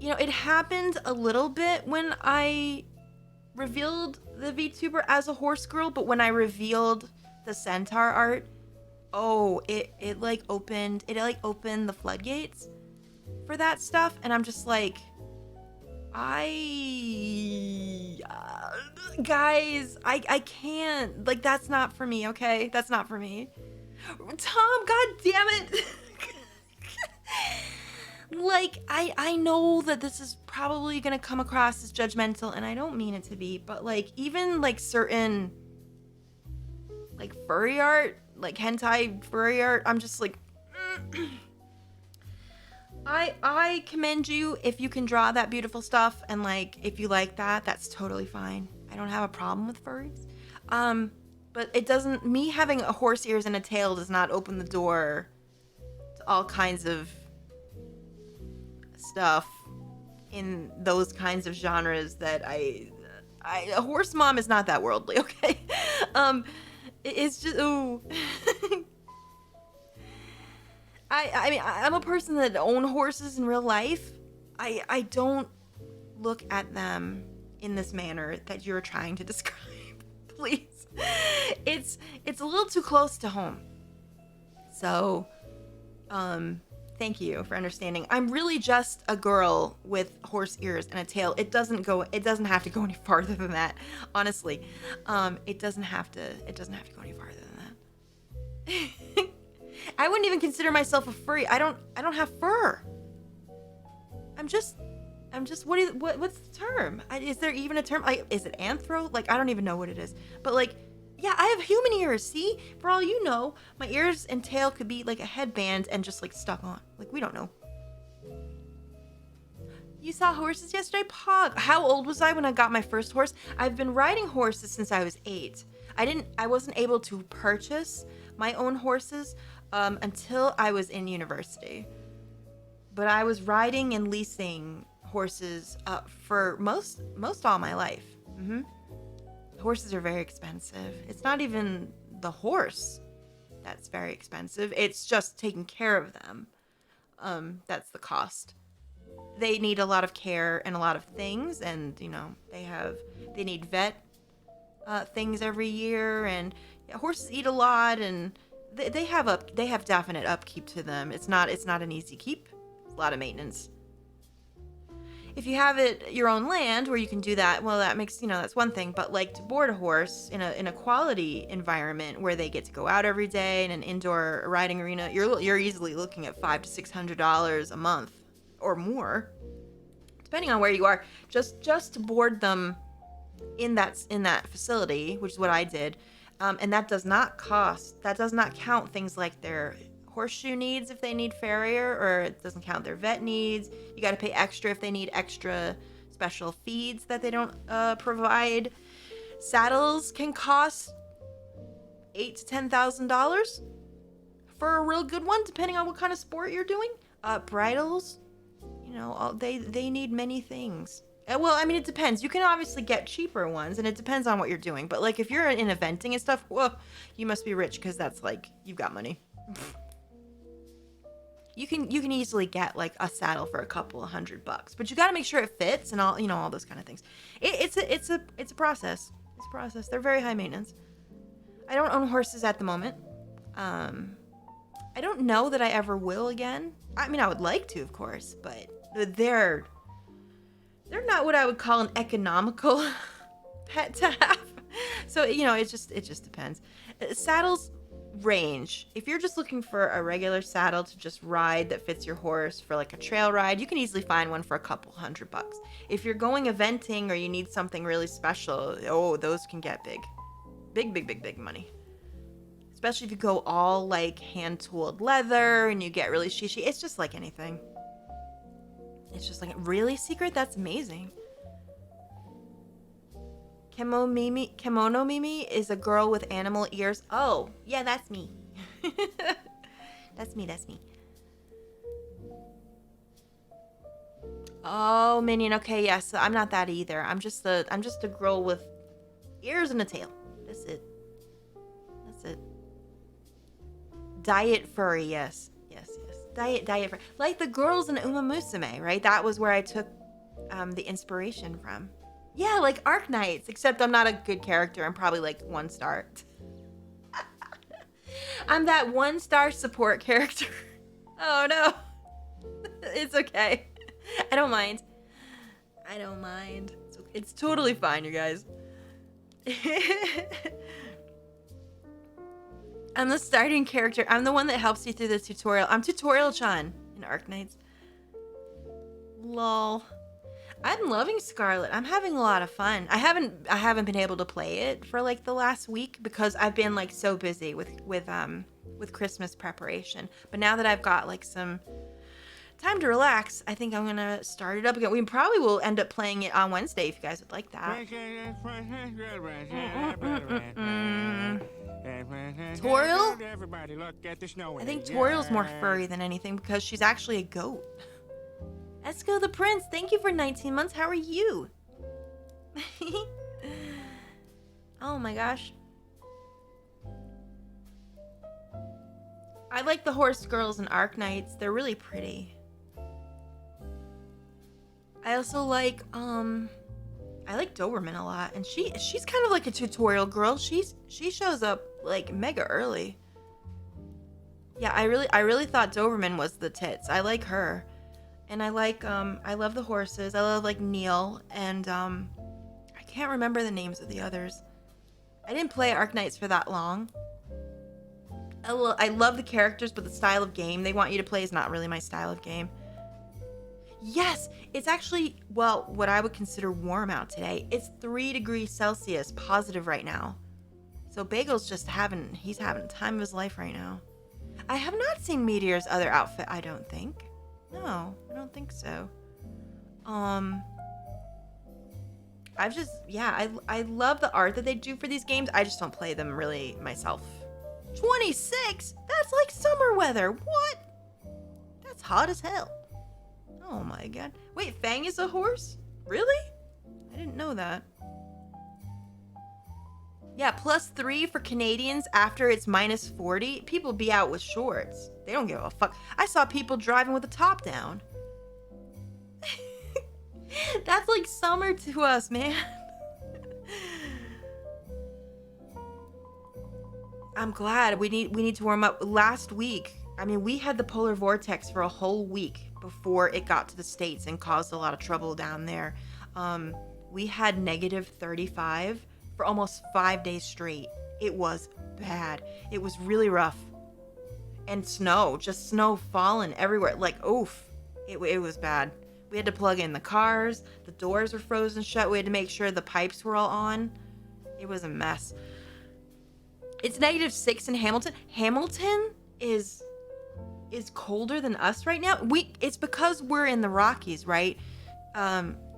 it happened a little bit when I revealed the VTuber as a horse girl, but when I revealed the centaur art, it like opened the floodgates for that stuff, and I'm just like, guys, I can't, like, that's not for me, okay? That's not for me. Tom, god damn it. Like, I know that this is probably gonna come across as judgmental, and I don't mean it to be, but like, even like certain like furry art, like hentai furry art, I'm just like, I commend you if you can draw that beautiful stuff, and like, if you like that, that's totally fine. I don't have a problem with furries. But it doesn't, me having a horse ears and a tail does not open the door to all kinds of stuff in those kinds of genres that a horse mom is not that worldly, okay? It's just, ooh. I mean, I'm a person that own horses in real life. I don't look at them in this manner that you're trying to describe. Please. It's a little too close to home. So, thank you for understanding. I'm really just a girl with horse ears and a tail. It doesn't have to go any farther than that. Honestly. It doesn't have to go any farther than that. I wouldn't even consider myself a furry. I don't have fur. I'm just what's the term? Is there even a term? Like, is it anthro? Like, I don't even know what it is. But like, yeah, I have human ears. See, for all you know, my ears and tail could be like a headband and just like stuck on. Like, we don't know. You saw horses yesterday? Pog. How old was I when I got my first horse? I've been riding horses since I was 8. I wasn't able to purchase my own horses until I was in university. But I was riding and leasing horses for most all my life. Horses are very expensive. It's not even the horse that's very expensive. It's just taking care of them. That's the cost. They need a lot of care and a lot of things, and they need vet things every year, and horses eat a lot, and they have definite upkeep to them. It's not an easy keep. It's a lot of maintenance. If you have your own land where you can do that, well, that makes, that's one thing. But like, to board a horse in a quality environment where they get to go out every day in an indoor riding arena, you're easily looking at $500 to $600 a month or more, depending on where you are, just to board them in that facility, which is what I did. And that does not count things like their horseshoe needs if they need farrier, or it doesn't count their vet needs. You got to pay extra if they need extra special feeds that they don't provide. Saddles can cost $8,000 to $10,000 for a real good one, depending on what kind of sport you're doing. Bridles, they need many things. Well, I mean, it depends. You can obviously get cheaper ones, and it depends on what you're doing. But like, if you're in eventing and stuff, whoa, you must be rich, because that's like, you've got money. You can easily get like a saddle for a couple of $100, but you got to make sure it fits and all those kind of things. It's a process. It's a process. They're very high maintenance. I don't own horses at the moment. I don't know that I ever will again. I mean, I would like to, of course, but they're not what I would call an economical pet to have. So, it just depends. Saddles, range. If you're just looking for a regular saddle to just ride that fits your horse for like a trail ride, you can easily find one for a couple $100. If you're going eventing or you need something really special, oh, those can get big. Big money. Especially if you go all like hand-tooled leather and you get really shishi. It's just like anything. It's just like, really, Secret? That's amazing. Kimono Mimi is a girl with animal ears. Oh, yeah, that's me. That's me. Oh, Minion. Okay, yes, so I'm not that either. I'm just a girl with ears and a tail. That's it. Diet furry, yes. Diet furry. Like the girls in Uma Musume, right? That was where I took the inspiration from. Yeah, like Arknights, except I'm not a good character. I'm probably like 1 star. I'm that 1-star support character. Oh no. It's okay. I don't mind. It's totally fine, you guys. I'm the starting character. I'm the one that helps you through the tutorial. I'm Tutorial-chan in Arknights. Lol. I'm loving Scarlet. I'm having a lot of fun. I haven't been able to play it for like the last week because I've been like so busy with Christmas preparation. But now that I've got like some time to relax, I think I'm gonna start it up again. We probably will end up playing it on Wednesday if you guys would like that. Toriel? Everybody look at the snow. I think Toriel's more furry than anything because she's actually a goat. Esco the Prince, thank you for 19 months. How are you? Oh my gosh. I like the horse girls and Arknights. They're really pretty. I also like Doberman a lot, and she's kind of like a tutorial girl. She shows up like mega early. Yeah, I really thought Doberman was the tits. I like her. And I love the horses. I love like Neil and I can't remember the names of the others. I didn't play Arknights for that long. I love the characters, but the style of game they want you to play is not really my style of game. Yes, it's actually, well, what I would consider warm out today. It's 3 degrees Celsius positive right now. So Bagel's he's having the time of his life right now. I have not seen Meteor's other outfit, I don't think. No, I don't think so. I love the art that they do for these games. I just don't play them really myself. 26? That's like summer weather. What? That's hot as hell. Oh my god. Wait, Fang is a horse? Really? I didn't know that. Yeah, +3 for Canadians after it's -40. People be out with shorts. They don't give a fuck. I saw people driving with the top down. That's like summer to us, man. I'm glad. We need to warm up. Last week, I mean, we had the polar vortex for a whole week before it got to the States and caused a lot of trouble down there. We had -35 for almost 5 days straight. It was bad. It was really rough. And just snow falling everywhere. Like, oof. It was bad. We had to plug in the cars. The doors were frozen shut. We had to make sure the pipes were all on. It was a mess. It's -6 in Hamilton. Hamilton is colder than us right now. It's because we're in the Rockies, right?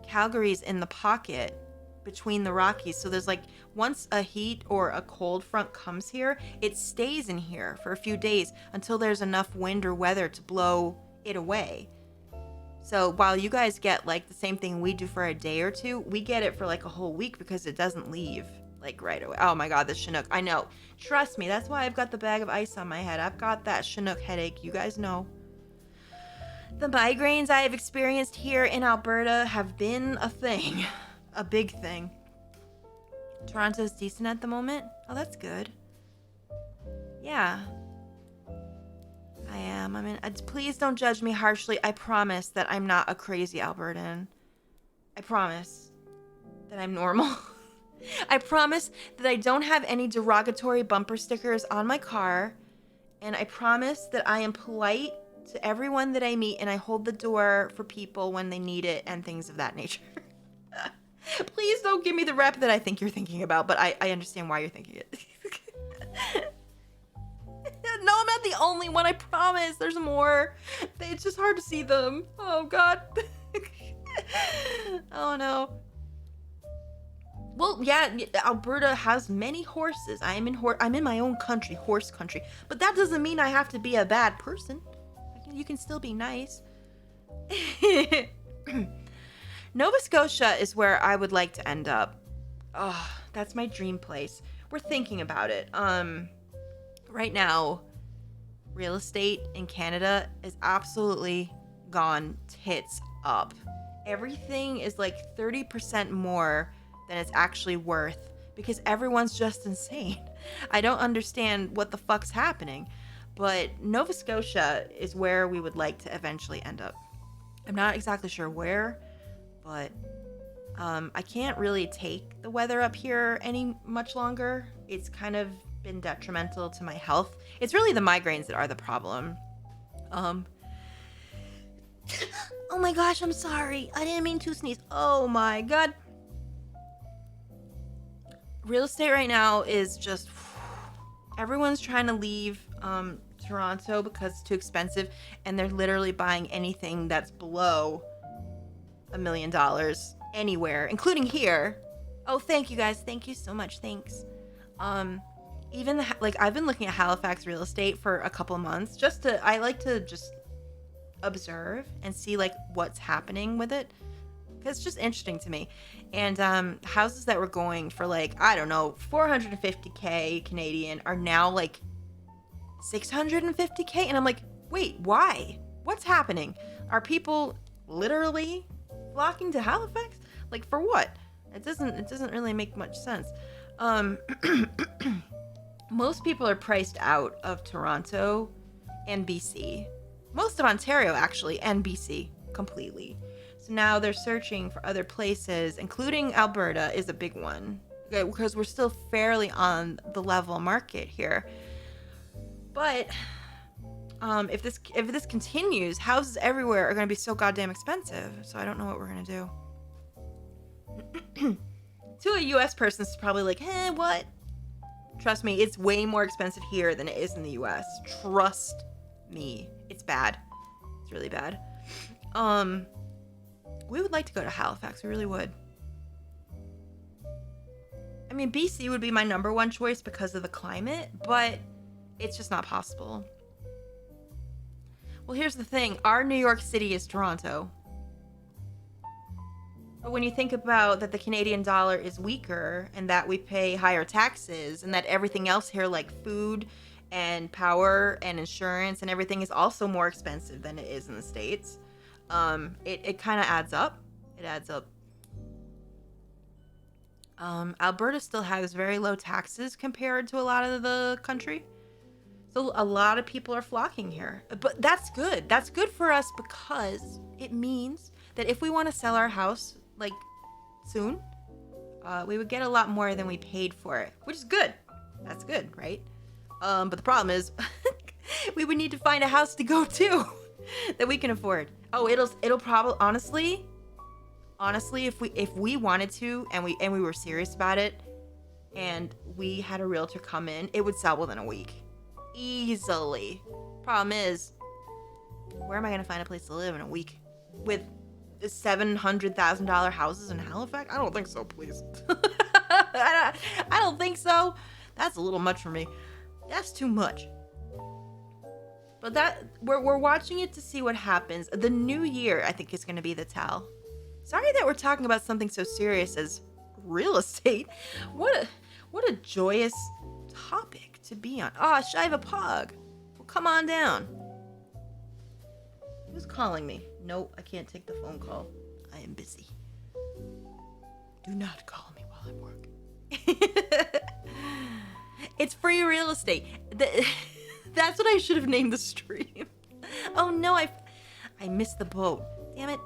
Calgary's in the pocket between the Rockies. So there's like, once a heat or a cold front comes here, it stays in here for a few days until there's enough wind or weather to blow it away. So while you guys get like the same thing we do for a day or two, we get it for like a whole week because it doesn't leave like right away. Oh my god, the Chinook. I know. Trust me, that's why I've got the bag of ice on my head. I've got that Chinook headache. You guys know. The migraines I have experienced here in Alberta have been a thing. A big thing. Toronto's decent at the moment. Oh, that's good. Yeah. I am. I mean, please don't judge me harshly. I promise that I'm not a crazy Albertan. I promise that I'm normal. I promise that I don't have any derogatory bumper stickers on my car. And I promise that I am polite to everyone that I meet and I hold the door for people when they need it and things of that nature. Please don't give me the rep that I think you're thinking about, but I understand why you're thinking it. No, I'm not the only one, I promise. There's more. It's just hard to see them. Oh, God. Oh, no. Well, yeah, Alberta has many horses. I'm in my own country, horse country. But that doesn't mean I have to be a bad person. You can still be nice. Nova Scotia is where I would like to end up. Oh, that's my dream place. We're thinking about it. Right now, real estate in Canada is absolutely gone tits up. Everything is like 30% more than it's actually worth because everyone's just insane. I don't understand what the fuck's happening, but Nova Scotia is where we would like to eventually end up. I'm not exactly sure where, but I can't really take the weather up here any much longer. It's kind of been detrimental to my health. It's really the migraines that are the problem. Oh my gosh, I'm sorry. I didn't mean to sneeze. Oh my God. Real estate right now is just, everyone's trying to leave Toronto because it's too expensive, and they're literally buying anything that's below $1 million anywhere, including here. Oh, thank you guys. Thank you so much. Thanks. Even I've been looking at Halifax real estate for a couple of months I like to just observe and see like what's happening with it. Because it's just interesting to me. And houses that were going for like, I don't know, 450K Canadian are now like 650K. And I'm like, wait, why? What's happening? Are people literally flocking to Halifax? Like for what? It doesn't really make much sense. Most people are priced out of Toronto and BC. Most of Ontario actually, and BC completely. So now they're searching for other places, including Alberta is a big one, because we're still fairly on the level market here. But if this continues, houses everywhere are going to be so goddamn expensive. So I don't know what we're going to do. To a US person, it's probably like, what? Trust me, it's way more expensive here than it is in the US. Trust me. It's bad. It's really bad. We would like to go to Halifax. We really would. I mean, BC would be my number one choice because of the climate, but it's just not possible. Well, here's the thing. Our New York City is Toronto. But when you think about that the Canadian dollar is weaker and that we pay higher taxes and that everything else here like food and power and insurance and everything is also more expensive than it is in the States, it kind of adds up. It adds up. Alberta still has very low taxes compared to a lot of the country. So a lot of people are flocking here. But that's good. That's good for us because it means that if we want to sell our house like soon, we would get a lot more than we paid for it, which is good. That's good, right? But the problem is we would need to find a house to go to that we can afford. Oh, it'll probably honestly, if we wanted to and we were serious about it and we had a realtor come in, it would sell within a week. Easily. Problem is, where am I going to find a place to live in a week with $700,000 houses in Halifax? I don't think so, please. I don't think so. That's a little much for me. That's too much. But we're watching it to see what happens. The new year, I think, is going to be the tell. Sorry that we're talking about something so serious as real estate. What a joyous topic to be on. Oh, I have a pug. Well, come on down. Who's calling me? Nope, I can't take the phone call. I am busy. Do not call me while I'm working. It's free real estate. That's what I should have named the stream. Oh no, I missed the boat. Damn it.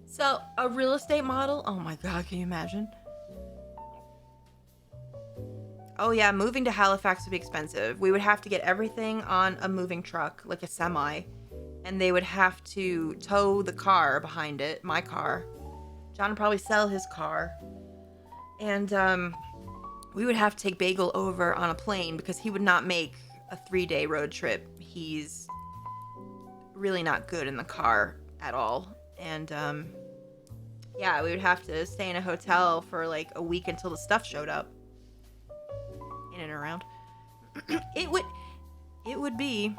So, a real estate model? Oh my god, can you imagine? Oh yeah, moving to Halifax would be expensive. We would have to get everything on a moving truck, like a semi, and they would have to tow the car behind it, my car. John would probably sell his car. And we would have to take Bagel over on a plane because he would not make a 3-day road trip. He's really not good in the car at all. And yeah, we would have to stay in a hotel for like a week until the stuff showed up. In and around. It would be.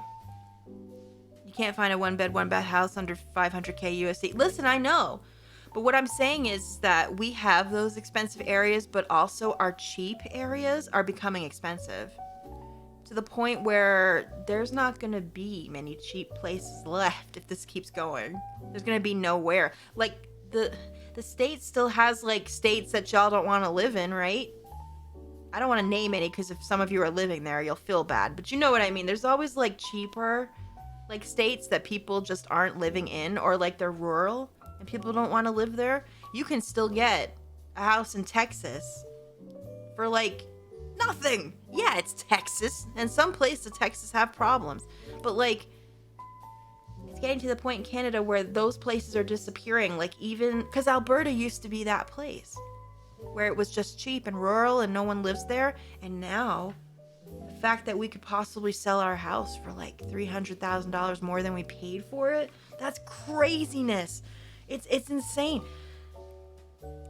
You can't find a one bed, one bath house under 500K USD. Listen, I know. But what I'm saying is that we have those expensive areas, but also our cheap areas are becoming expensive. To the point where there's not going to be many cheap places left if this keeps going. There's going to be nowhere. Like, the state still has, like, states that y'all don't want to live in, right? I don't want to name any because if some of you are living there, you'll feel bad. But you know what I mean. There's always, like, cheaper, like, states that people just aren't living in, or, like, they're rural and people don't want to live there. You can still get a house in Texas for, like, nothing. Yeah, it's Texas, and some places in Texas have problems. But, like, it's getting to the point in Canada where those places are disappearing. Like, even, because Alberta used to be that place where it was just cheap and rural and no one lives there. And now, the fact that we could possibly sell our house for like $300,000 more than we paid for it, that's craziness. It's insane.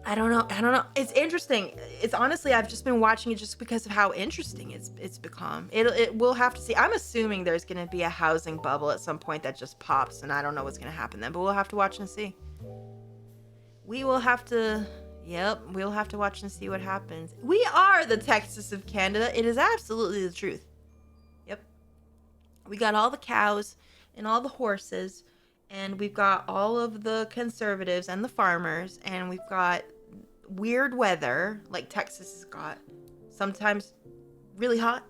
I don't know. It's interesting. It's honestly, I've just been watching it just because of how interesting it's become. We'll have to see. I'm assuming there's going to be a housing bubble at some point that just pops, and I don't know what's going to happen then, but we'll have to watch and see. We'll have to watch and see what happens. We are the Texas of Canada. It is absolutely the truth. Yep. We got all the cows and all the horses, and we've got all of the conservatives and the farmers, and we've got weird weather like Texas has got. Sometimes really hot,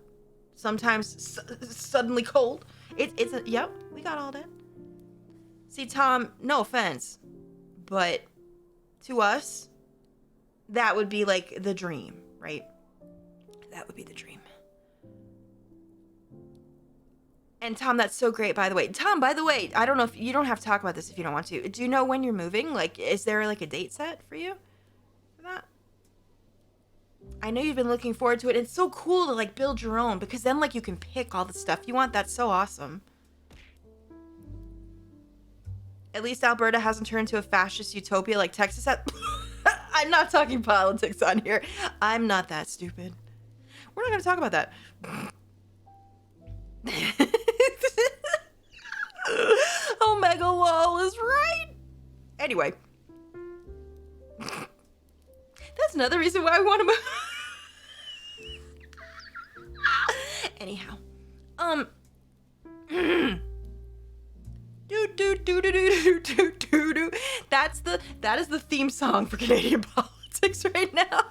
sometimes suddenly cold. Yep, we got all that. See, Tom, no offense, but to us, that would be like the dream, right? That would be the dream. And Tom, that's so great, by the way. Tom, by the way, I don't know if you don't have to talk about this if you don't want to. Do you know when you're moving? Like, is there like a date set for you for that? I know you've been looking forward to it. It's so cool to like build your own because then like you can pick all the stuff you want. That's so awesome. At least Alberta hasn't turned into a fascist utopia like Texas has. I'm not talking politics on here. I'm not that stupid. We're not going to talk about that. Omega Wall is right. Anyway. That's another reason why I want to move. Anyhow. That is the theme song for Canadian politics right now.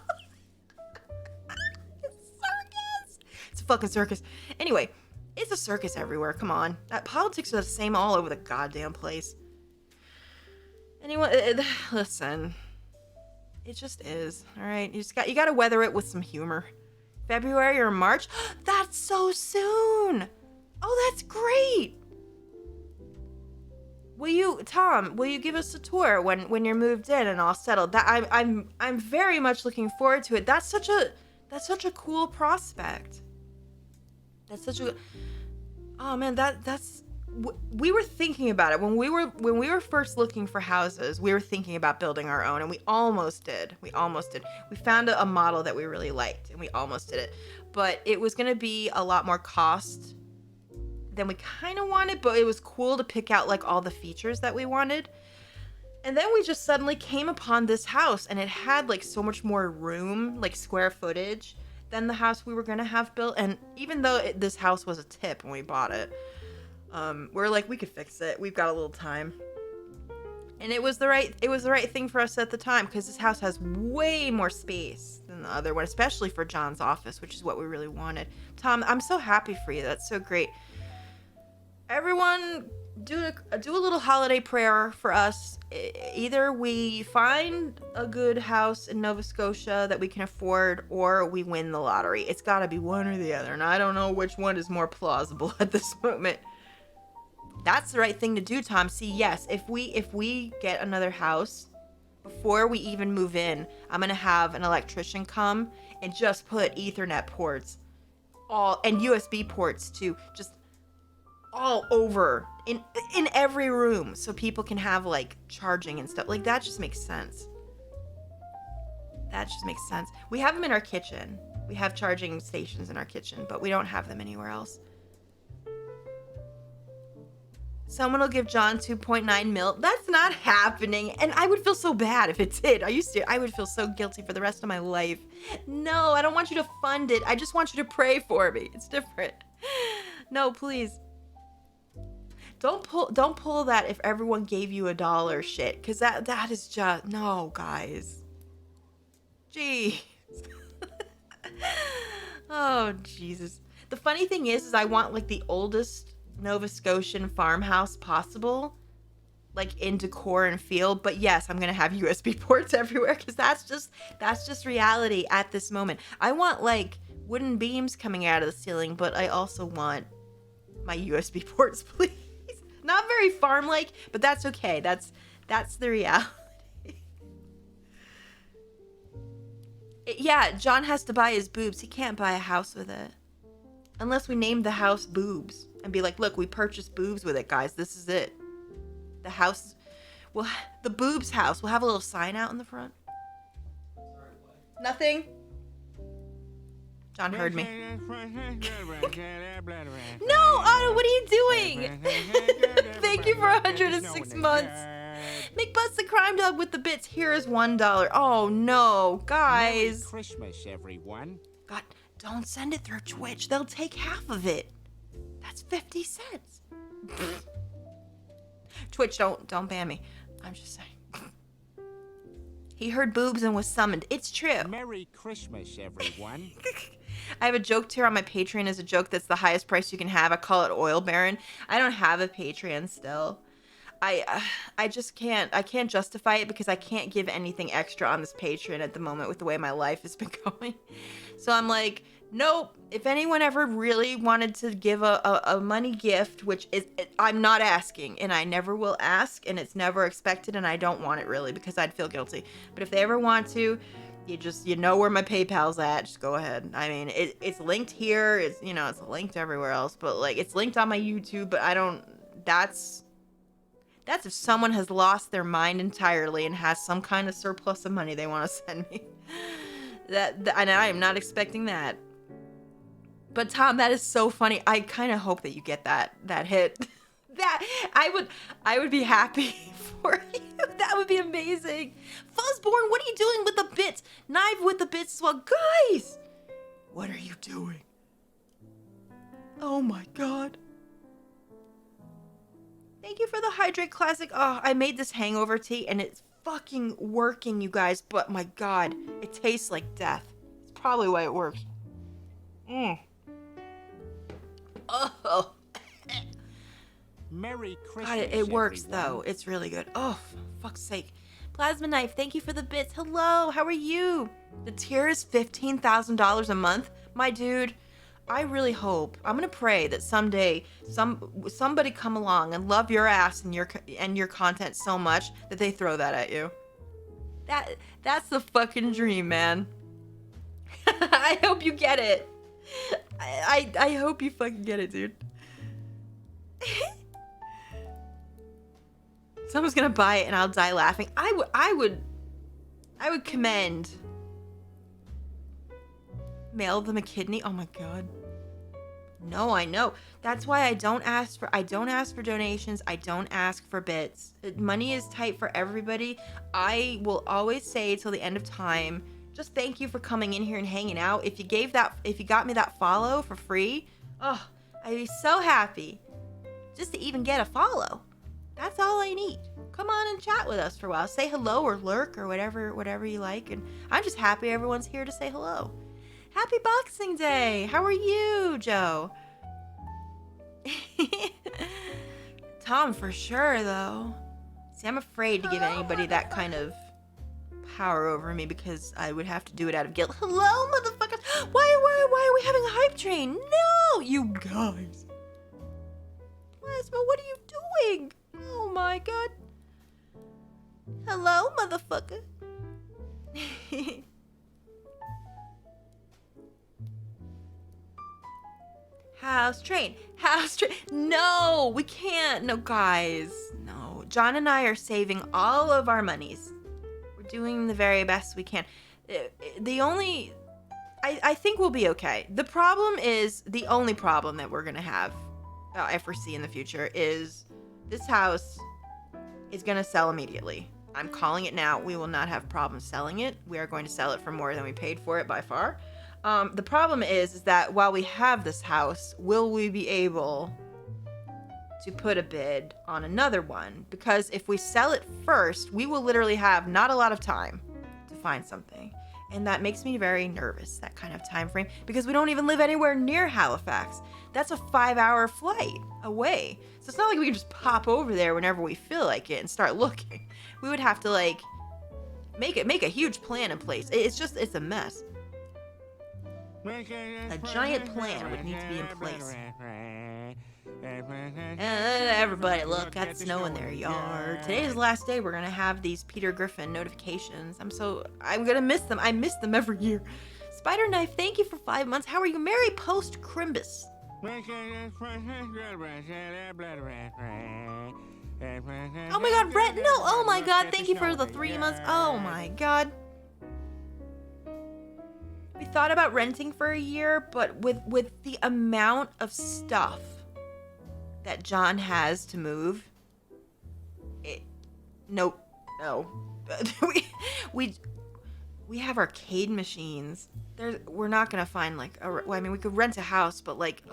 It's circus. It's a fucking circus. Anyway, it's a circus everywhere. Come on. Politics are the same all over the goddamn place. Anyway, listen. It just is. All right, you got to weather it with some humor. February or March? That's so soon. Oh, that's great. Tom, will you give us a tour when you're moved in and all settled? That I'm very much looking forward to it. That's such a cool prospect. That's such a Oh man, we were thinking about it when we were first looking for houses. We were thinking about building our own, and we almost did. We found a model that we really liked, and we almost did it. But it was going to be a lot more cost than we kind of wanted, but it was cool to pick out like all the features that we wanted. And then we just suddenly came upon this house, and it had like so much more room, like square footage, than the house we were going to have built. And even though this house was a tip when we bought it, we're like, we could fix it. We've got a little time. And it was the right thing for us at the time, because this house has way more space than the other one, especially for John's office, which is what we really wanted. Tom, I'm so happy for you. That's so great. Everyone do a little holiday prayer for us. Either we find a good house in Nova Scotia that we can afford, or we win the lottery. It's got to be one or the other, and I don't know which one is more plausible at this moment. That's the right thing to do, Tom. See, yes, if we get another house before we even move in, I'm gonna have an electrician come and just put Ethernet ports and USB ports too, just all over in every room, so people can have like charging and stuff. Like, that just makes sense. That just makes sense. We have them in our kitchen. We have charging stations in our kitchen, but we don't have them anywhere else. Someone will give John 2.9 mil. That's not happening. And I would feel so bad if it did. I would feel so guilty for the rest of my life. No, I don't want you to fund it. I just want you to pray for me. It's different. No, please. Don't pull that if everyone gave you $1 shit. Because that is just, no, guys. Jeez. Oh, Jesus. The funny thing is I want like the oldest Nova Scotian farmhouse possible, like in decor and feel. But yes, I'm gonna have USB ports everywhere, because that's just reality at this moment. I want like wooden beams coming out of the ceiling, but I also want my USB ports, please. Not very farm-like, but that's okay. That's the reality. Yeah, John has to buy his boobs. He can't buy a house with it. Unless we name the house Boobs and be like, look, we purchased boobs with it, guys. This is it. The house, well, the Boobs house. We'll have a little sign out in the front. Nothing? John heard me. No, Otto, what are you doing? Thank you for 106 months. Make Buzz the Crime Dog with the bits. Here is $1. Oh, no, guys. Merry Christmas, everyone. God, don't send it through Twitch. They'll take half of it. That's 50 cents. Twitch, don't ban me. I'm just saying. He heard boobs and was summoned. It's true. Merry Christmas, everyone. I have a joke tier on my Patreon as a joke that's the highest price you can have. I call it Oil Baron. I don't have a Patreon still. I just can't. I can't justify it because I can't give anything extra on this Patreon at the moment with the way my life has been going. So I'm like, nope. If anyone ever really wanted to give a money gift, which is, I'm not asking, and I never will ask, and it's never expected, and I don't want it really because I'd feel guilty. But if they ever want to, you know where my PayPal's at. Just go ahead. I mean, it's linked here. It's it's linked everywhere else, but like it's linked on my YouTube. But I don't. That's if someone has lost their mind entirely and has some kind of surplus of money they want to send me. And I am not expecting that. But Tom, that is so funny. I kind of hope that you get that hit. That I would be happy for you. That would be amazing. Fuzzborn, what are you doing with the bits? Knife with the bits as well. Guys, what are you doing? Oh my god. Thank you for the Hydrate Classic. Oh, I made this hangover tea and it's fucking working, you guys. But my god, it tastes like death. It's probably why it works. Oh. Merry Christmas. God, it works everyone. though. It's really good. Oh, for fuck's sake. Plasma Knife, thank you for the bits. Hello, how are you? The tier is $15,000 a month. My dude, I really hope, I'm gonna pray that someday somebody come along and love your ass and your content so much that they throw that at you. That's the fucking dream, man. I hope you get it. I hope you fucking get it, dude. Someone's gonna buy it and I'll die laughing. I would commend. Mail them a kidney. Oh my god. No, I know. That's why I don't ask for donations. I don't ask for bits. Money is tight for everybody. I will always say till the end of time, just thank you for coming in here and hanging out. If you got me that follow for free, oh, I'd be so happy. Just to even get a follow. That's all I need. Come on and chat with us for a while. Say hello or lurk or whatever you like. And I'm just happy everyone's here to say hello. Happy Boxing Day. How are you, Joe? Tom for sure, though. See, I'm afraid to give anybody that kind of power over me because I would have to do it out of guilt. Hello, motherfuckers! Why are we having a hype train? No, you guys. Plasma, what are you doing? Oh my god. Hello, motherfucker. House train. No, we can't. No, guys. No. John and I are saving all of our monies. We're doing the very best we can. I think we'll be okay. The problem is, the only problem that we're going to have, I foresee in the future, is this house is going to sell immediately. I'm calling it now. We will not have problems selling it. We are going to sell it for more than we paid for it by far. The problem is that while we have this house, will we be able to put a bid on another one? Because if we sell it first, we will literally have not a lot of time to find something. And that makes me very nervous, that kind of time frame, because we don't even live anywhere near Halifax. That's a 5-hour flight away. So it's not like we can just pop over there whenever we feel like it and start looking. We would have to like make a huge plan in place. It's a mess. A giant plan would need to be in place. Everybody, look, got snow in their yard. Today is the last day we're gonna have these Peter Griffin notifications. I'm gonna miss them. I miss them every year. Spider Knife, thank you for 5 months. How are you? Merry post Crimbus. Oh my god, Brett, no! Oh my god, thank you for the 3 months. Oh my god. We thought about renting for a year, but with the amount of stuff that John has to move, no. we have arcade machines. We're not gonna find like we could rent a house, but like,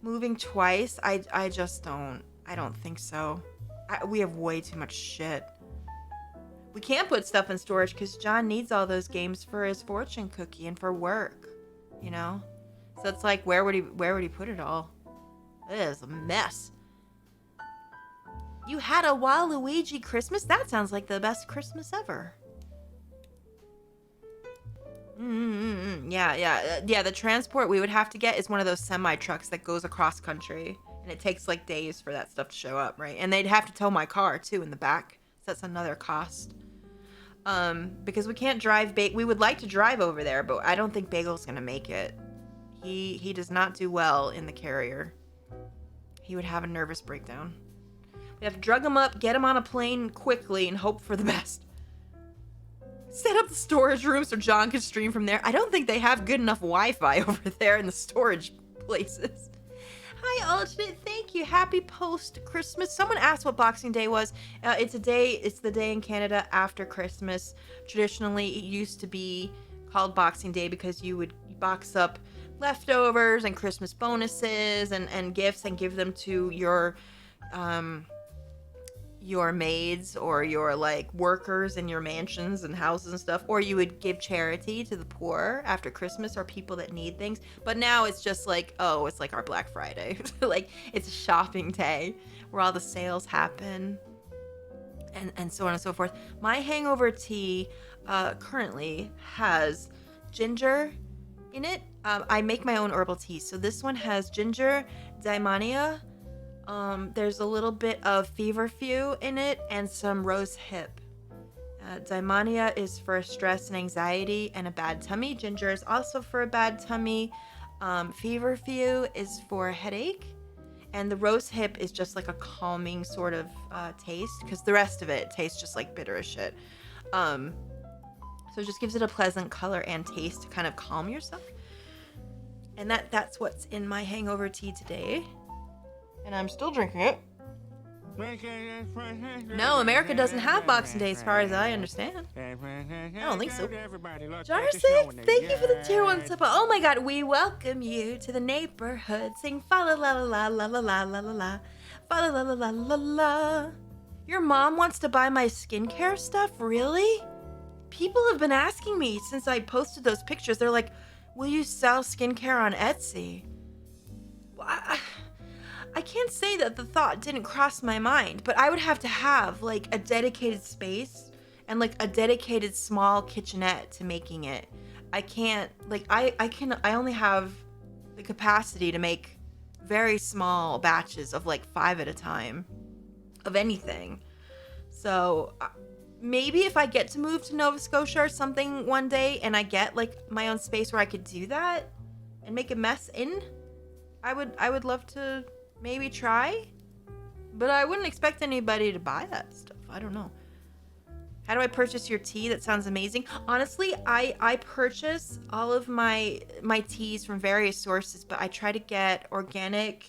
moving twice, I just don't. I don't think so. We have way too much shit. We can't put stuff in storage because John needs all those games for his fortune cookie and for work, you know? So it's like, where would he put it all? It is a mess. You had a Waluigi Christmas? That sounds like the best Christmas ever. Yeah, the transport we would have to get is one of those semi-trucks that goes across country. And it takes like days for that stuff to show up, right? And they'd have to tow my car too in the back. So that's another cost. Because we can't drive we would like to drive over there, but I don't think Bagel's gonna make it. He does not do well in the carrier. He would have a nervous breakdown. We have to drug him up, get him on a plane quickly, and hope for the best. Set up the storage room so John can stream from there. I don't think they have good enough Wi-Fi over there in the storage places. Hi, Alternate. Thank you. Happy post-Christmas. Someone asked what Boxing Day was. It's the day in Canada after Christmas. Traditionally, it used to be called Boxing Day because you would box up leftovers and Christmas bonuses and gifts and give them to your maids or your like workers in your mansions and houses and stuff, or you would give charity to the poor after Christmas or people that need things. But now it's just like, it's like our Black Friday. Like, it's a shopping day where all the sales happen and so on and so forth. My hangover tea currently has ginger in it. I make my own herbal tea. So this one has ginger, daimania, there's a little bit of feverfew in it and some rose hip. Daimania is for stress and anxiety and a bad tummy. Ginger is also for a bad tummy. Feverfew is for a headache. And the rose hip is just like a calming sort of taste, because the rest of it tastes just like bitter as shit. So it just gives it a pleasant color and taste to kind of calm yourself. And that's what's in my hangover tea today. And I'm still drinking it. No, America doesn't have Boxing Day as far as I understand. I don't think so. Jarson, thank you for the tier 1 supper. Oh my god, we welcome you to the neighborhood. Sing fa la la la la la la la la la. Fa la la la la la la. Your mom wants to buy my skincare stuff? Really? People have been asking me since I posted those pictures. They're like, will you sell skincare on Etsy? I can't say that the thought didn't cross my mind, but I would have to have like a dedicated space and like a dedicated small kitchenette to making it. I can't like I only have the capacity to make very small batches of like 5 at a time of anything. So maybe if I get to move to Nova Scotia or something one day and I get like my own space where I could do that and make a mess in, I would love to maybe try, but I wouldn't expect anybody to buy that stuff. I don't know. How do I purchase your tea? That sounds amazing. Honestly, I purchase all of my teas from various sources, but I try to get organic.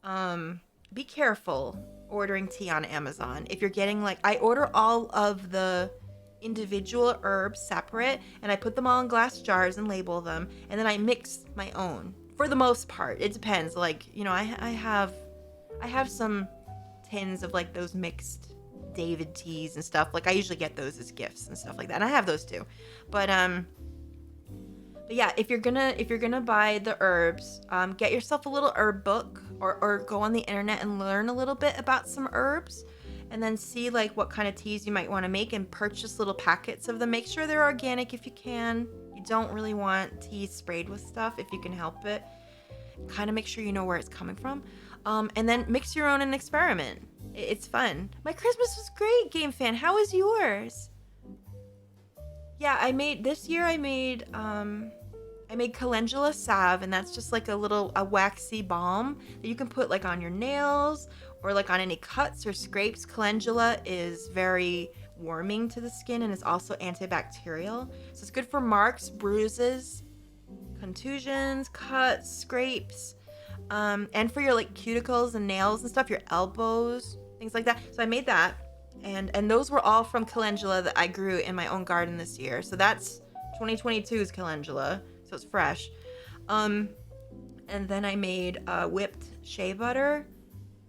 Be careful ordering tea on Amazon. If you're getting like, I order all of the individual herbs separate and I put them all in glass jars and label them, and then I mix my own. For the most part, it depends. Like, you know, I have some tins of like those mixed David teas and stuff. Like I usually get those as gifts and stuff like that. And I have those too. But yeah, if you're gonna buy the herbs, get yourself a little herb book or go on the internet and learn a little bit about some herbs, and then see like what kind of teas you might want to make and purchase little packets of them. Make sure they're organic if you can. You don't really want teas sprayed with stuff if you can help it. Kind of make sure you know where it's coming from. And then mix your own and experiment. It's fun. My Christmas was great, Game Fan. How was yours? Yeah, I made calendula salve, and that's just like a waxy balm that you can put like on your nails or like on any cuts or scrapes. Calendula is very warming to the skin and is also antibacterial. So it's good for marks, bruises, contusions, cuts, scrapes, and for your like cuticles and nails and stuff, your elbows, things like that. So I made that, and those were all from calendula that I grew in my own garden this year. So that's 2022's calendula, so it's fresh. And then I made whipped shea butter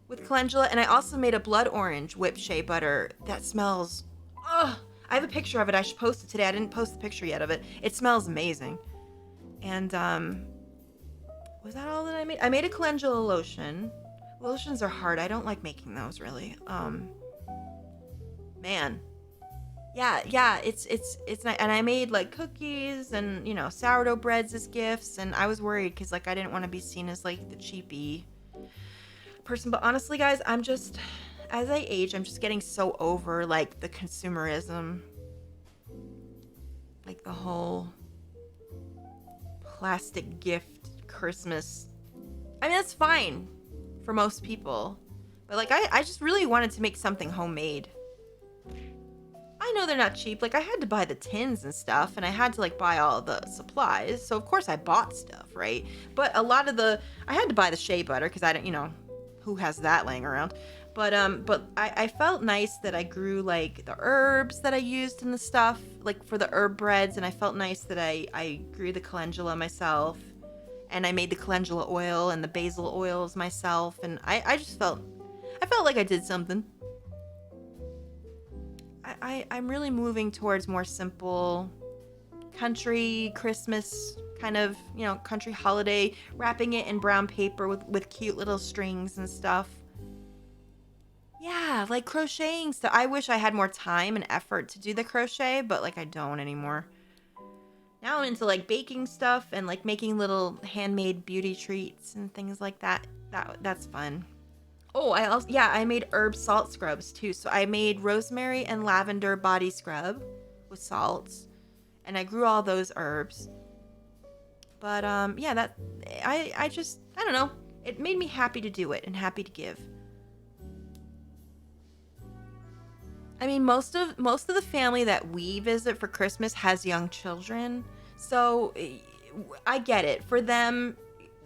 with calendula, and I also made a blood orange whipped shea butter that smells. I have a picture of it. I should post it today. I didn't post the picture yet of it. It smells amazing. And was that all that I made? I made a calendula lotion. Lotions are hard. I don't like making those really. Man. Yeah, it's nice. And I made like cookies and, you know, sourdough breads as gifts, and I was worried cuz like I didn't want to be seen as like the cheapy person, but honestly guys, I'm just, as I age, I'm just getting so over like the consumerism, like the whole plastic gift Christmas. I mean, that's fine for most people, but like I just really wanted to make something homemade. I know they're not cheap. Like I had to buy the tins and stuff, and I had to like buy all the supplies, so of course I bought stuff, right? But a lot of I had to buy the shea butter because I don't, you know, who has that laying around? But I felt nice that I grew like the herbs that I used in the stuff, like for the herb breads, and I felt nice that I grew the calendula myself, and I made the calendula oil and the basil oils myself, and I felt like I did something. I'm really moving towards more simple country Christmas kind of, you know, country holiday, wrapping it in brown paper with cute little strings and stuff. Yeah, like crocheting stuff. I wish I had more time and effort to do the crochet, but like I don't anymore. Now I'm into like baking stuff and like making little handmade beauty treats and things like that. That's fun. Oh, I made herb salt scrubs too. So I made rosemary and lavender body scrub with salts, and I grew all those herbs. But yeah, that I don't know. It made me happy to do it and happy to give. I mean, most of the family that we visit for Christmas has young children, so I get it. For them,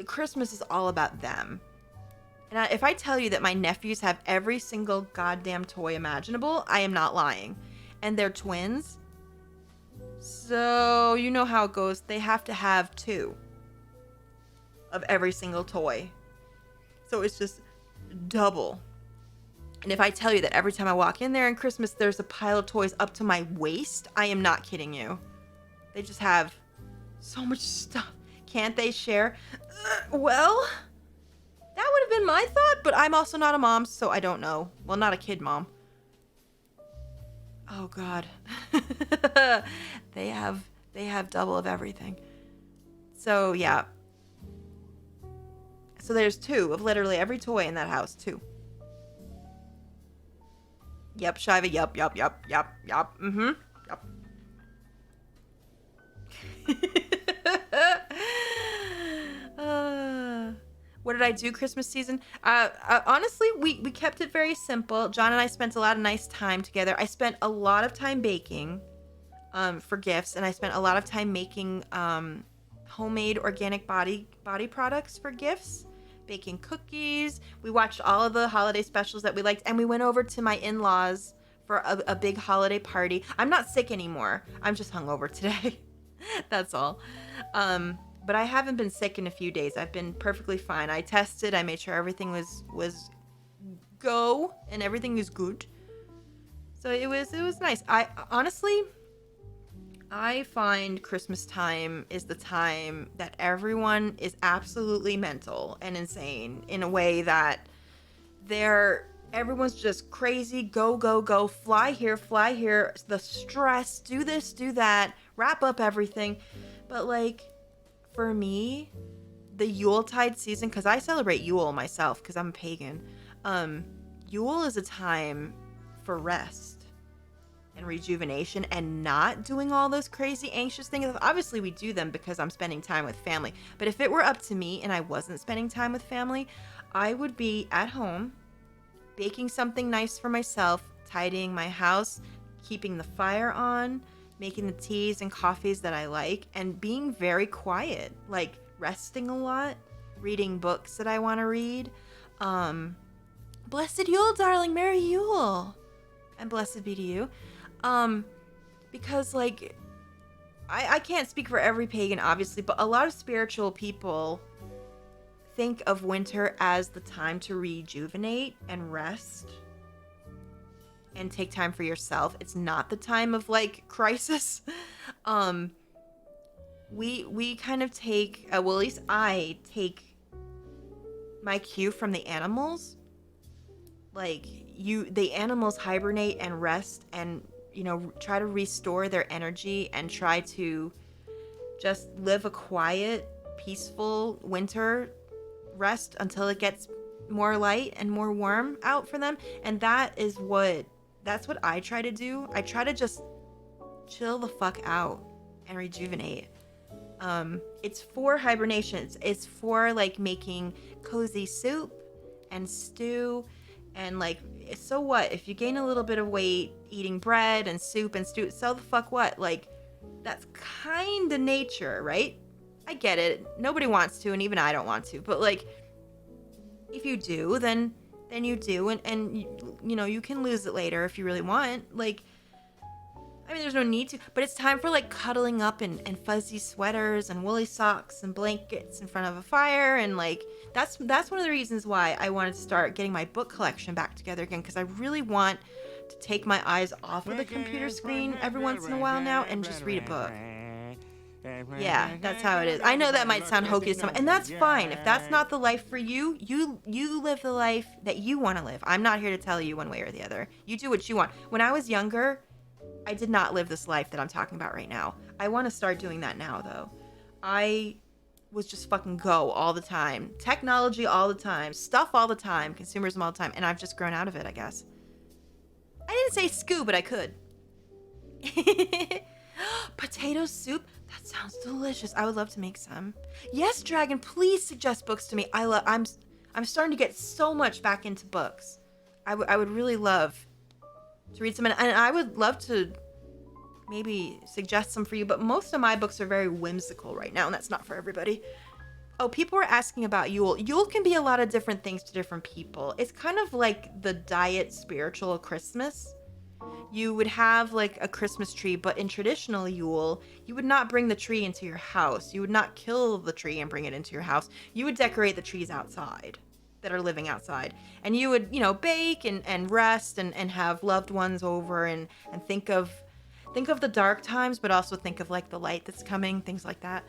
Christmas is all about them. And if I tell you that my nephews have every single goddamn toy imaginable, I am not lying. And they're twins. So, you know how it goes. They have to have 2 of every single toy. So it's just double. And if I tell you that every time I walk in there on Christmas, there's a pile of toys up to my waist, I am not kidding you. They just have so much stuff. Can't they share? Well, That would have been my thought, but I'm also not a mom, so I don't know. Well, not a kid mom. Oh God. They have double of everything. So yeah. So there's 2 of literally every toy in that house, 2. Yep, Shiva, yep. Mm-hmm. Yep. What did I do Christmas season? Honestly, we kept it very simple. John and I spent a lot of nice time together. I spent a lot of time baking for gifts, and I spent a lot of time making homemade organic body products for gifts, baking cookies. We watched all of the holiday specials that we liked, and we went over to my in-laws for a big holiday party. I'm not sick anymore. I'm just hungover today. That's all. But I haven't been sick in a few days. I've been perfectly fine. I tested. I made sure everything was go and everything is good. So it was nice. I honestly, I find Christmas time is the time that everyone is absolutely mental and insane in a way that everyone's just crazy, go, fly here, the stress, do this, do that, wrap up everything. But like, for me, the Yuletide season, because I celebrate Yule myself because I'm a pagan, Yule is a time for rest and rejuvenation and not doing all those crazy anxious things. Obviously we do them because I'm spending time with family, but if it were up to me and I wasn't spending time with family, I would be at home baking something nice for myself, tidying my house, keeping the fire on, making the teas and coffees that I like, and being very quiet, like resting a lot, reading books that I want to read. Blessed Yule, darling, Merry Yule, and blessed be to you. Because like, I can't speak for every pagan, obviously, but a lot of spiritual people think of winter as the time to rejuvenate and rest and take time for yourself. It's not the time of like crisis. We kind of take, well, at least I take my cue from the animals. Like the animals hibernate and rest and, try to restore their energy and try to just live a quiet, peaceful winter rest until it gets more light and more warm out for them. And that's what I try to do. I try to just chill the fuck out and rejuvenate. It's for hibernation. It's for like making cozy soup and stew, and like, so what if you gain a little bit of weight eating bread and soup and stew? So the fuck what? Like, that's kind of nature, right? I get it. Nobody wants to, and even I don't want to. But like, if you do, then you do, and you can lose it later if you really want. Like, I mean, there's no need to, but it's time for like cuddling up and fuzzy sweaters and woolly socks and blankets in front of a fire, and like that's one of the reasons why I wanted to start getting my book collection back together again, because I really want to take my eyes off of the computer screen every once in a while now and just read a book. Yeah, that's how it is. I know that might sound hokey to some, and that's fine. If that's not the life for you, you live the life that you want to live. I'm not here to tell you one way or the other. You do what you want. When I was younger, I did not live this life that I'm talking about right now. I want to start doing that now, though. I was just fucking go all the time. Technology all the time. Stuff all the time. Consumerism all the time. And I've just grown out of it, I guess. I didn't say scoo, but I could. Potato soup? That sounds delicious. I would love to make some. Yes, Dragon, please suggest books to me. I'm starting to get so much back into books. I would really love to read some, and I would love to maybe suggest some for you, but most of my books are very whimsical right now, and that's not for everybody. Oh, people were asking about Yule. Yule can be a lot of different things to different people. It's kind of like the diet spiritual Christmas. You would have like a Christmas tree, but in traditional Yule, you would not bring the tree into your house. You would not kill the tree and bring it into your house. You would decorate the trees outside that are living outside. And you would, bake and rest and have loved ones over and think of the dark times, but also think of like the light that's coming, things like that.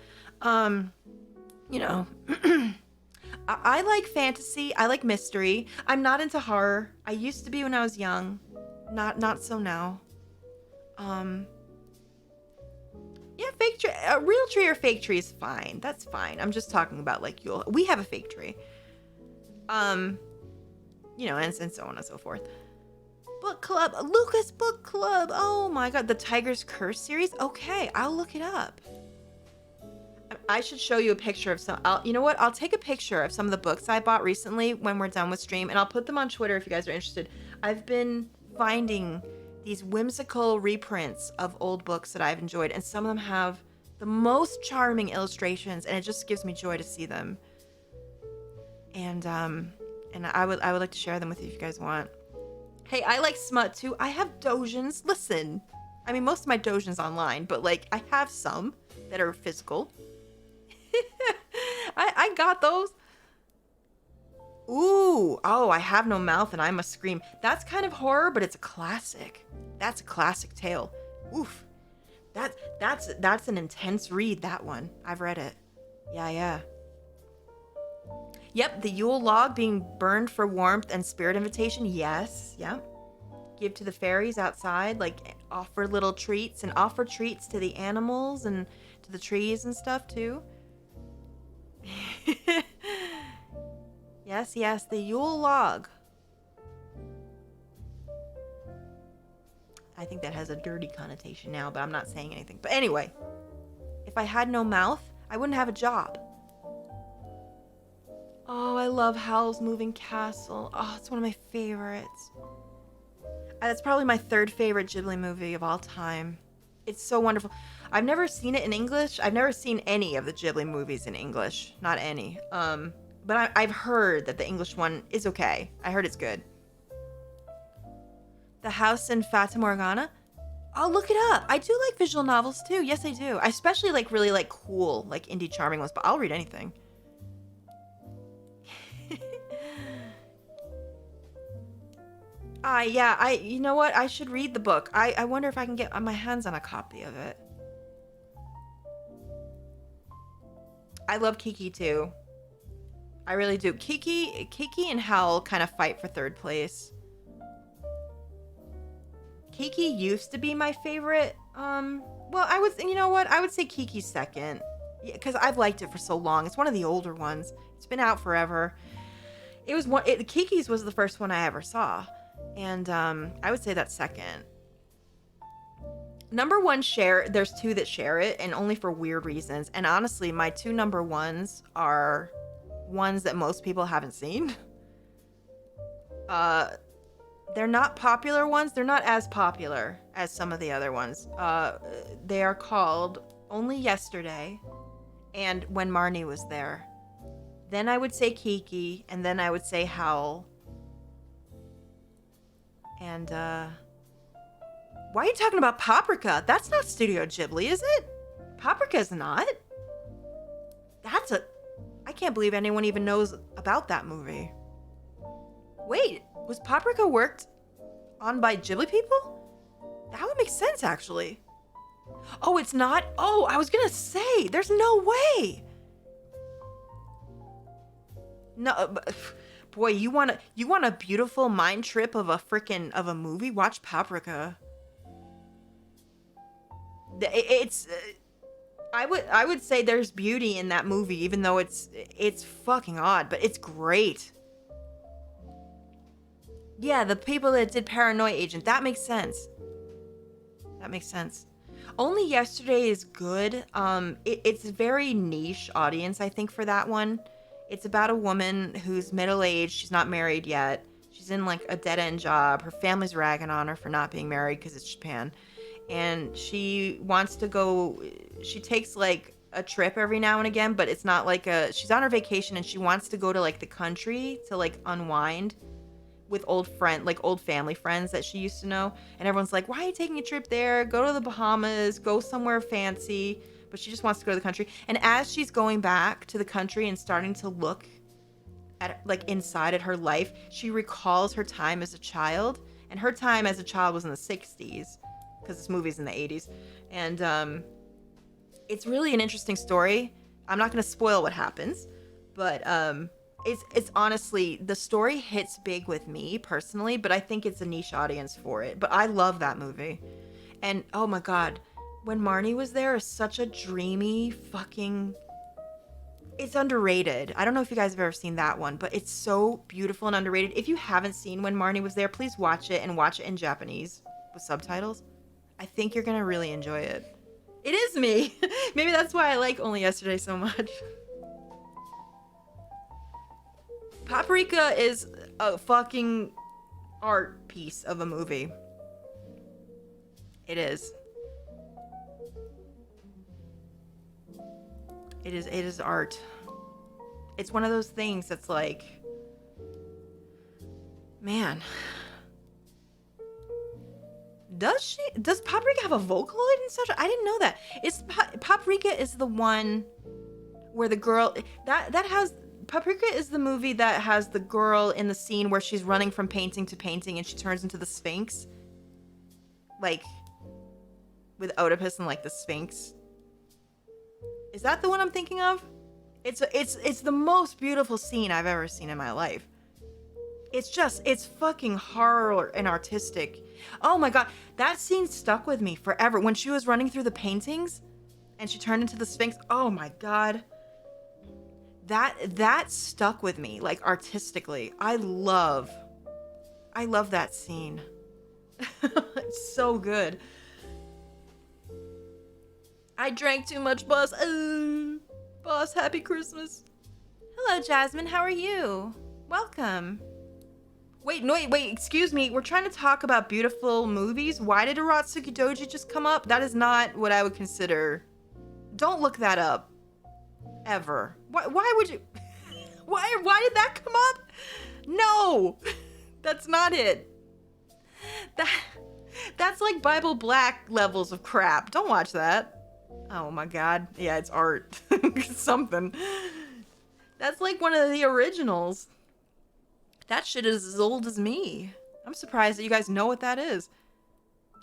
I like fantasy. I like mystery. I'm not into horror. I used to be when I was young. Not so now. Um, yeah, fake tree. A real tree or fake tree is fine. That's fine. I'm just talking about like we have a fake tree. And so on and so forth. Book club, Lucas book club. Oh my god, the Tiger's Curse series. Okay, I'll look it up. I should show you a picture of some. You know what? I'll take a picture of some of the books I bought recently when we're done with stream, and I'll put them on Twitter if you guys are interested. I've been finding these whimsical reprints of old books that I've enjoyed, and some of them have the most charming illustrations, and it just gives me joy to see them. And I would like to share them with you if you guys want. Hey, I like smut too. I have dojins. Listen, I mean, most of my dojins online, but like I have some that are physical. I got those. Ooh, oh, I have no mouth and I must scream. That's kind of horror, but it's a classic. That's a classic tale. Oof. That's an intense read, that one. I've read it. Yeah. Yep, the Yule log being burned for warmth and spirit invitation. Yes, yep. Give to the fairies outside, like offer little treats and offer treats to the animals and to the trees and stuff too. Yes, the Yule log. I think that has a dirty connotation now, but I'm not saying anything. But anyway, if I had no mouth, I wouldn't have a job. Oh, I love Howl's Moving Castle. Oh, it's one of my favorites. That's probably my third favorite Ghibli movie of all time. It's so wonderful. I've never seen it in English. I've never seen any of the Ghibli movies in English. Not any. But I've heard that the English one is okay. I heard it's good. The House in Fata Morgana? I'll look it up. I do like visual novels too. Yes, I do. I especially like really like cool, like indie charming ones, but I'll read anything. You know what? I should read the book. I wonder if I can get my hands on a copy of it. I love Kiki too. I really do. Kiki and Howl kind of fight for third place. Kiki used to be my favorite. You know what? I would say Kiki's second. Yeah, because I've liked it for so long. It's one of the older ones. It's been out forever. Kiki's was the first one I ever saw. And I would say that's second. Number one there's two that share it, and only for weird reasons. And honestly, my two number ones are ones that most people haven't seen. They're not popular ones. They're not as popular as some of the other ones. They are called Only Yesterday and When Marnie Was There. Then I would say Kiki, and then I would say Howl. And, why are you talking about Paprika? That's not Studio Ghibli, is it? Paprika's not. I can't believe anyone even knows about that movie. Wait, was Paprika worked on by Ghibli people? That would make sense, actually. Oh, it's not? Oh, I was gonna say, there's no way. No, but, boy, you want a beautiful mind trip of a movie? Watch Paprika. I would say there's beauty in that movie, even though it's fucking odd, but it's great. Yeah, the people that did Paranoia Agent, that makes sense. Only Yesterday is good. It's a very niche audience, I think, for that one. It's about a woman who's middle-aged. She's not married yet. She's in like a dead-end job. Her family's ragging on her for not being married because it's Japan. And she wants to go, she takes like a trip every now and again, but it's not like she's on her vacation and she wants to go to like the country to like unwind with old family friends that she used to know. And everyone's like, why are you taking a trip there? Go to the Bahamas, go somewhere fancy. But she just wants to go to the country. And as she's going back to the country and starting to look at like inside at her life, she recalls her time as a child. And her time as a child was in the 60s. Because this movie's in the 80s. And it's really an interesting story. I'm not going to spoil what happens. But It's honestly, the story hits big with me personally, but I think it's a niche audience for it. But I love that movie. And oh my god, when Marnie was there is such a dreamy fucking, it's underrated. I don't know if you guys have ever seen that one, but it's so beautiful and underrated. If you haven't seen When Marnie Was There, please watch it and watch it in Japanese with subtitles. I think you're going to really enjoy it. It is me. Maybe that's why I like Only Yesterday so much. Paprika is a fucking art piece of a movie. It is. It is art. It's one of those things that's like, man. Does Paprika have a Vocaloid and such? I didn't know that. Paprika is the one where the girl that has Paprika is the movie that has the girl in the scene where she's running from painting to painting and she turns into the Sphinx. Like with Oedipus and like the Sphinx. Is that the one I'm thinking of? It's the most beautiful scene I've ever seen in my life. It's fucking horror and artistic. Oh my god, that scene stuck with me forever. When she was running through the paintings and she turned into the Sphinx. Oh my god. That stuck with me, like artistically. I love that scene. It's so good. I drank too much, boss. Boss, happy Christmas. Hello, Jasmine. How are you? Welcome. Wait, excuse me. We're trying to talk about beautiful movies. Why did Aratsuki Doji just come up? That is not what I would consider. Don't look that up. Ever. Why would you? Why did that come up? No! That's not it. That's like Bible Black levels of crap. Don't watch that. Oh my god. Yeah, it's art. Something. That's like one of the originals. That shit is as old as me. I'm surprised that you guys know what that is.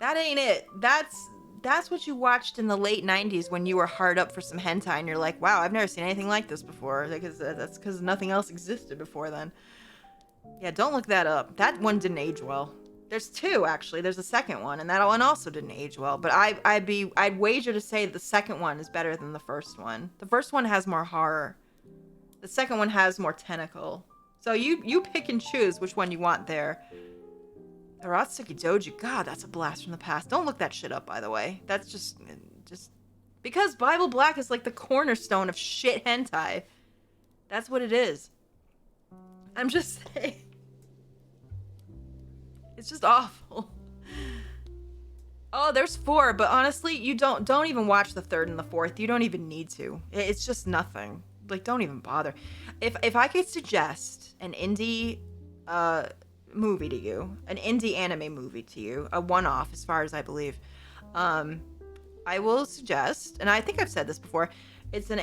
That ain't it. That's what you watched in the late 90s when you were hard up for some hentai and you're like, wow, I've never seen anything like this before. That's because nothing else existed before then. Yeah, don't look that up. That one didn't age well. There's two, actually. There's a second one, and that one also didn't age well. But I'd wager to say the second one is better than the first one. The first one has more horror. The second one has more tentacle. So you pick and choose which one you want there. Aratsuki Doji, god, that's a blast from the past. Don't look that shit up, by the way. That's just because Bible Black is like the cornerstone of shit hentai. That's what it is. I'm just saying. It's just awful. Oh, there's 4, but honestly, you don't even watch the 3rd and the 4th. You don't even need to. It's just nothing. Like, don't even bother. If I could suggest an indie movie to you, an indie anime movie to you, a one-off as far as I believe, I will suggest, and I think I've said this before, it's a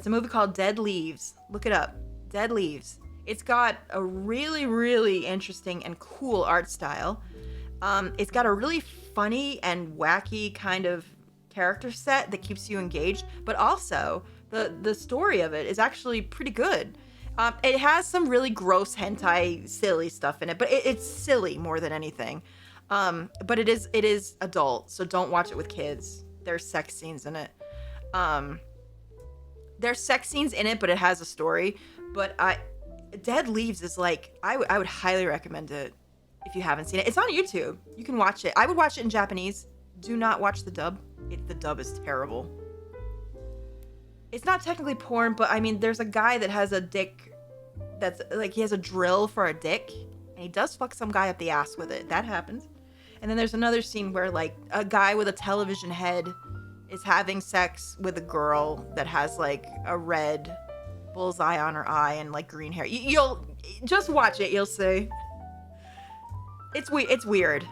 movie called Dead Leaves. Look it up. Dead Leaves. It's got a really, really interesting and cool art style. It's got a really funny and wacky kind of character set that keeps you engaged, but also the story of it is actually pretty good. It has some really gross hentai silly stuff in it, but it's silly more than anything. But it is adult, so don't watch it with kids. There's sex scenes in it. There's sex scenes in it, but it has a story. But Dead Leaves is like, I would highly recommend it if you haven't seen it. It's on YouTube. You can watch it. I would watch it in Japanese. Do not watch the dub. The dub is terrible. It's not technically porn, but I mean, there's a guy that has a dick that's like, he has a drill for a dick, and he does fuck some guy up the ass with it. That happens. And then there's another scene where like a guy with a television head is having sex with a girl that has like a red bullseye on her eye and like green hair. You'll just watch it. You'll see. It's weird. It's weird.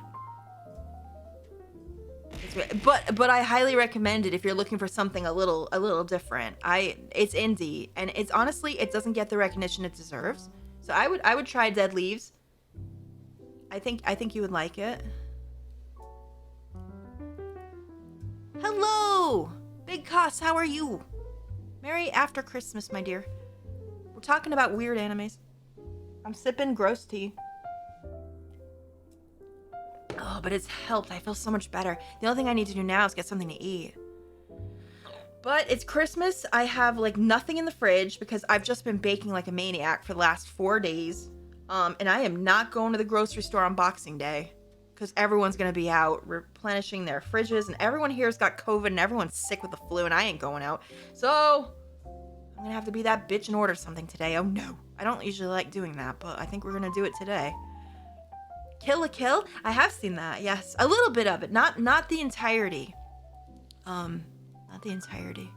But I highly recommend it if you're looking for something a little different. It's indie, and it's honestly, it doesn't get the recognition it deserves. So I would try Dead Leaves. I think you would like it. Hello, Big Coss. How are you? Merry after Christmas, my dear. talking about weird animes. I'm sipping gross tea. Oh, but it's helped. I feel so much better. The only thing I need to do now is get something to eat. But it's Christmas. I have like nothing in the fridge because I've just been baking like a maniac for the last 4 days. And I am not going to the grocery store on Boxing Day because everyone's going to be out replenishing their fridges, and everyone here's got COVID and everyone's sick with the flu, and I ain't going out. So I'm going to have to be that bitch and order something today. Oh no. I don't usually like doing that, but I think we're going to do it today. Kill la Kill? I have seen that, yes. A little bit of it. Not the entirety. Not the entirety.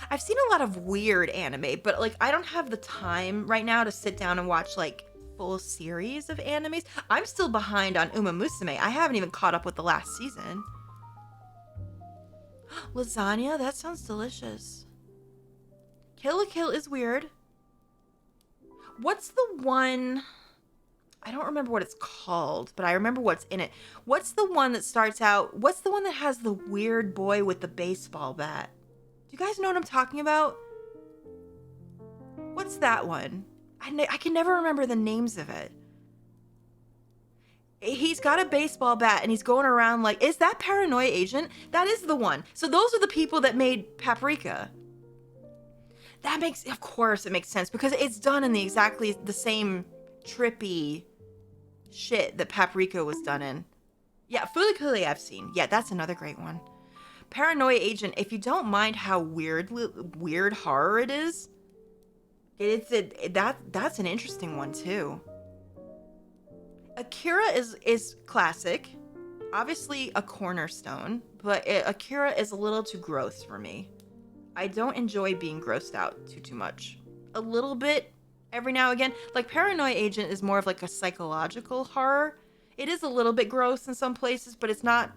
I've seen a lot of weird anime, but like I don't have the time right now to sit down and watch like full series of animes. I'm still behind on Uma Musume. I haven't even caught up with the last season. Lasagna? That sounds delicious. Kill la Kill is weird. What's the one... I don't remember what it's called, but I remember what's in it. What's the one that starts out... What's the one that has the weird boy with the baseball bat? Do you guys know what I'm talking about? What's that one? I can never remember the names of it. He's got a baseball bat and he's going around like... Is that Paranoia Agent? That is the one. So those are the people that made Paprika. That makes... Of course it makes sense because it's done in exactly the same trippy shit that Paprika was done in. Yeah, Fulikuli I've seen. Yeah, that's another great one. Paranoia Agent, if you don't mind how weird horror it is, that's an interesting one too. Akira is classic, obviously a cornerstone, but Akira is a little too gross for me. I don't enjoy being grossed out too much. A little bit every now and again. Like Paranoia Agent is more of like a psychological horror. It is a little bit gross in some places, but it's not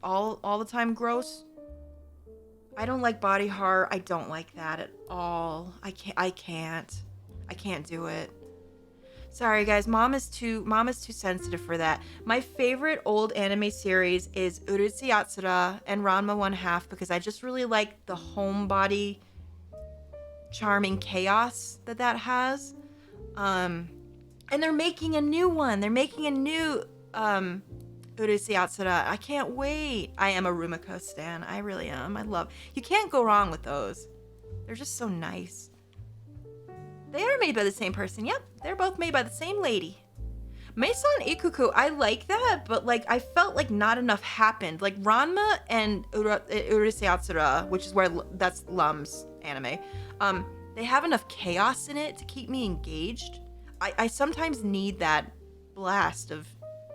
all the time gross. I don't like body horror. I don't like that at all. I can't do it. Sorry guys, mom is too sensitive for that. My favorite old anime series is Urusei Yatsura and Ranma 1/2 because I just really like the homebody charming chaos that has. And they're making a new one. They're making a new Urusei Yatsura. I can't wait. I am a Rumiko stan. I really am. You can't go wrong with those. They're just so nice. They are made by the same person. Yep, they're both made by the same lady. Meison Ikuku, I like that, but like I felt like not enough happened. Like Ranma and Urusei Yatsura, which is that's Lum's anime. They have enough chaos in it to keep me engaged. I sometimes need that blast of